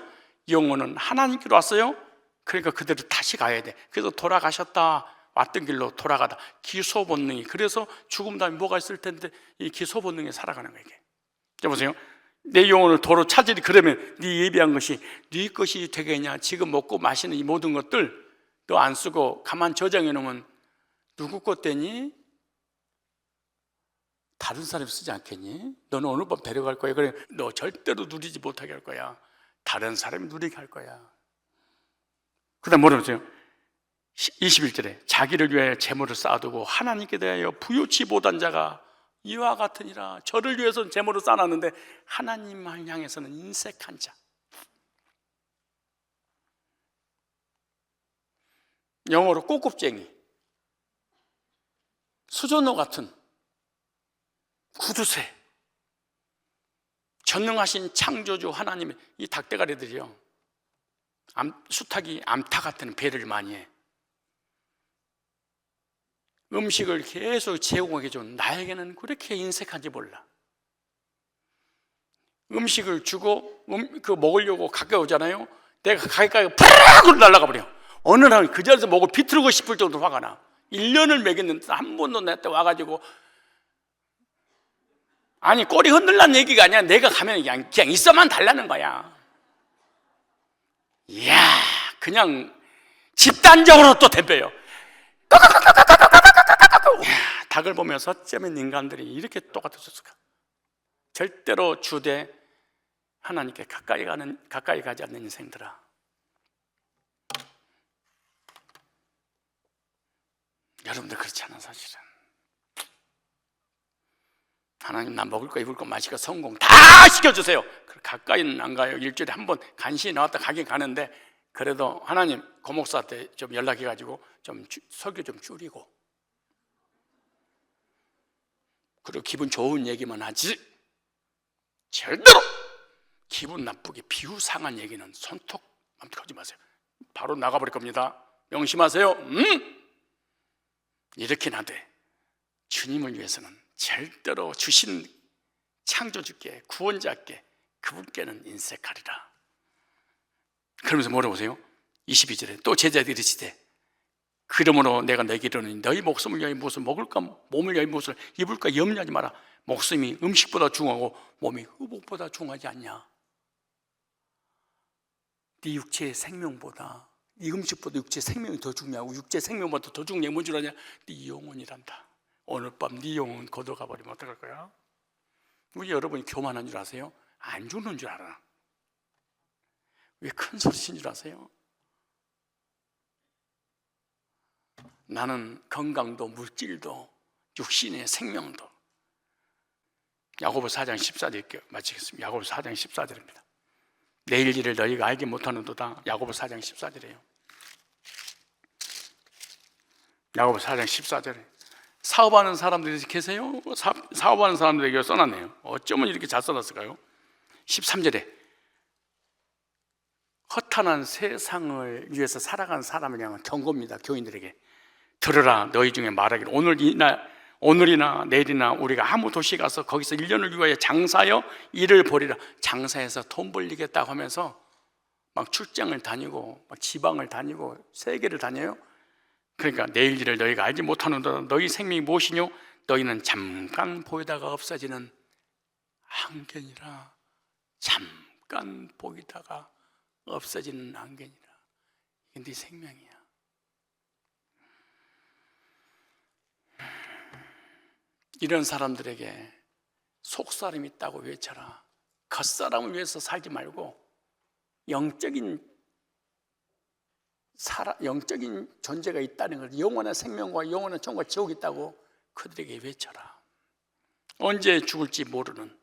영혼은 하나님께로 왔어요? 그러니까 그대로 다시 가야 돼. 그래서 돌아가셨다, 왔던 길로 돌아가다. 기소 본능이, 그래서 죽음 다음에 뭐가 있을 텐데 이 기소 본능에 살아가는 거예요. 이게 보세요. 내 영혼을 도로 찾으리. 그러면 네 예비한 것이 네 것이 되겠냐? 지금 먹고 마시는 이 모든 것들 너 안 쓰고 가만 저장해 놓으면 누구 것 되니? 다른 사람이 쓰지 않겠니? 너는 오늘 밤 데려갈 거야. 그래, 너 절대로 누리지 못하게 할 거야. 다른 사람이 누리게 할 거야. 그 다음 뭐라고 하세요? 21절에 자기를 위해 재물을 쌓아두고 하나님께 대하여 부요치 못한 자가 이와 같으니라. 저를 위해서는 재물을 쌓아놨는데 하나님을 향해서는 인색한 자. 영어로 꼬급쟁이, 수전호 같은 구두쇠, 전능하신 창조주 하나님의 이 닭대가리들이요, 수탉이 암탉 같은 배를 많이 해. 음식을 계속 제공하게 준 나에게는 그렇게 인색한지 몰라. 음식을 주고 먹으려고 가까이 오잖아요. 내가 가까이 팍 날아가 버려. 어느 날 그 자리에서 목을 비틀고 싶을 정도로 화가 나. 1년을 먹였는데 한 번도 내 때 와가지고, 아니 꼬리 흔들라는 얘기가 아니야. 내가 가면 그냥 있어만 달라는 거야. 이야, 그냥 집단적으로 또 덤벼요. 닭을 보면서 어쩌면 인간들이 이렇게 똑같았을까? 절대로 주되 하나님께 가까이 가지 않는 인생들아, 여러분들 그렇지 않아. 사실은 하나님, 나 먹을 거 입을 거 마실 거 성공 다 시켜주세요. 가까이는 안 가요. 일주일에 한 번 간신히 나왔다 가긴 가는데, 그래도 하나님 고목사한테 좀 연락해가지고 좀 설교 좀 줄이고, 그리고 기분 좋은 얘기만 하지 절대로 기분 나쁘게 비유상한 얘기는 손톱 맘대로 하지 마세요. 바로 나가버릴 겁니다. 명심하세요. 이렇게 나되 주님을 위해서는 절대로 주신 창조주께, 구원자께, 그분께는 인색하리라. 그러면서 뭐라고 보세요? 22절에 또 제자들이 이르시되 그러므로 내가 내게 이르노니 너희 목숨을 위하여 무엇을 먹을까, 몸을 위하여 무엇을 입을까 염려하지 마라. 목숨이 음식보다 중요하고 몸이 의복보다 중요하지 않냐. 네 육체의 생명보다, 네 음식보다 육체의 생명이 더 중요하고 육체의 생명보다 더 중요한 게 뭔 줄 아냐? 네 영혼이란다. 오늘 밤 네 영혼 걷어가 버리면 어떡할 거야? 우리 여러분이 교만한 줄 아세요? 안 죽는 줄 알아. 왜 큰 소리 치는 줄 아세요? 나는 건강도 물질도 육신의 생명도. 야고보 4장 14절 마치겠습니다. 야고보 4장 14절입니다. 내일 일을 너희가 알지 못하는도다. 야고보 4장 14절이에요. 야고보 4장 14절에 사업하는 사람들이 계세요? 사업하는 사람들에게 써놨네요. 어쩌면 이렇게 잘 써놨을까요? 13절에 허탄한 세상을 위해서 살아가는 사람을 향한 경고입니다. 교인들에게 들으라. 너희 중에 말하기를 오늘이나 내일이나 우리가 아무 도시에 가서 거기서 1년을 위하여 장사하여 일을 벌이라. 장사해서 돈 벌리겠다고 하면서 막 출장을 다니고 막 지방을 다니고 세계를 다녀요. 그러니까 내일 일을 너희가 알지 못하는도다. 너희 생명이 무엇이뇨? 너희는 잠깐 보이다가 없어지는 안개니라. 잠깐 보이다가 없어지는 안개니라. 이게 네 생명이야. 이런 사람들에게 속사람이 있다고 외쳐라. 겉사람을 위해서 살지 말고 영적인 존재가 있다는 걸, 영원한 생명과 영원한 천국과 지옥이 있다고 그들에게 외쳐라. 언제 죽을지 모르는,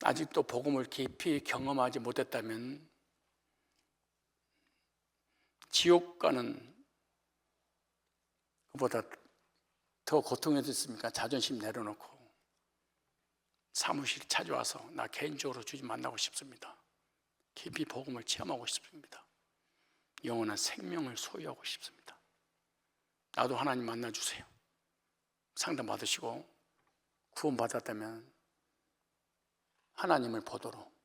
아직도 복음을 깊이 경험하지 못했다면 지옥 가는 그보다 더 고통이 있습니까? 자존심 내려놓고 사무실 찾아와서 나 개인적으로 주님 만나고 싶습니다. 깊이 복음을 체험하고 싶습니다. 영원한 생명을 소유하고 싶습니다. 나도 하나님 만나주세요. 상담 받으시고 구원 받았다면 하나님을 보도록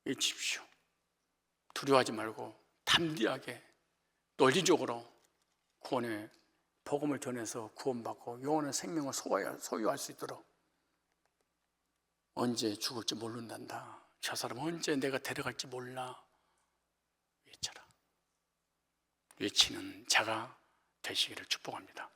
외치십시오. 두려워하지 말고 담대하게 논리적으로 구원의 복음을 전해서 구원받고 영원한 생명을 소유할 수 있도록. 언제 죽을지 모른단다. 저 사람 언제 내가 데려갈지 몰라. 외쳐라. 외치는 자가 되시기를 축복합니다.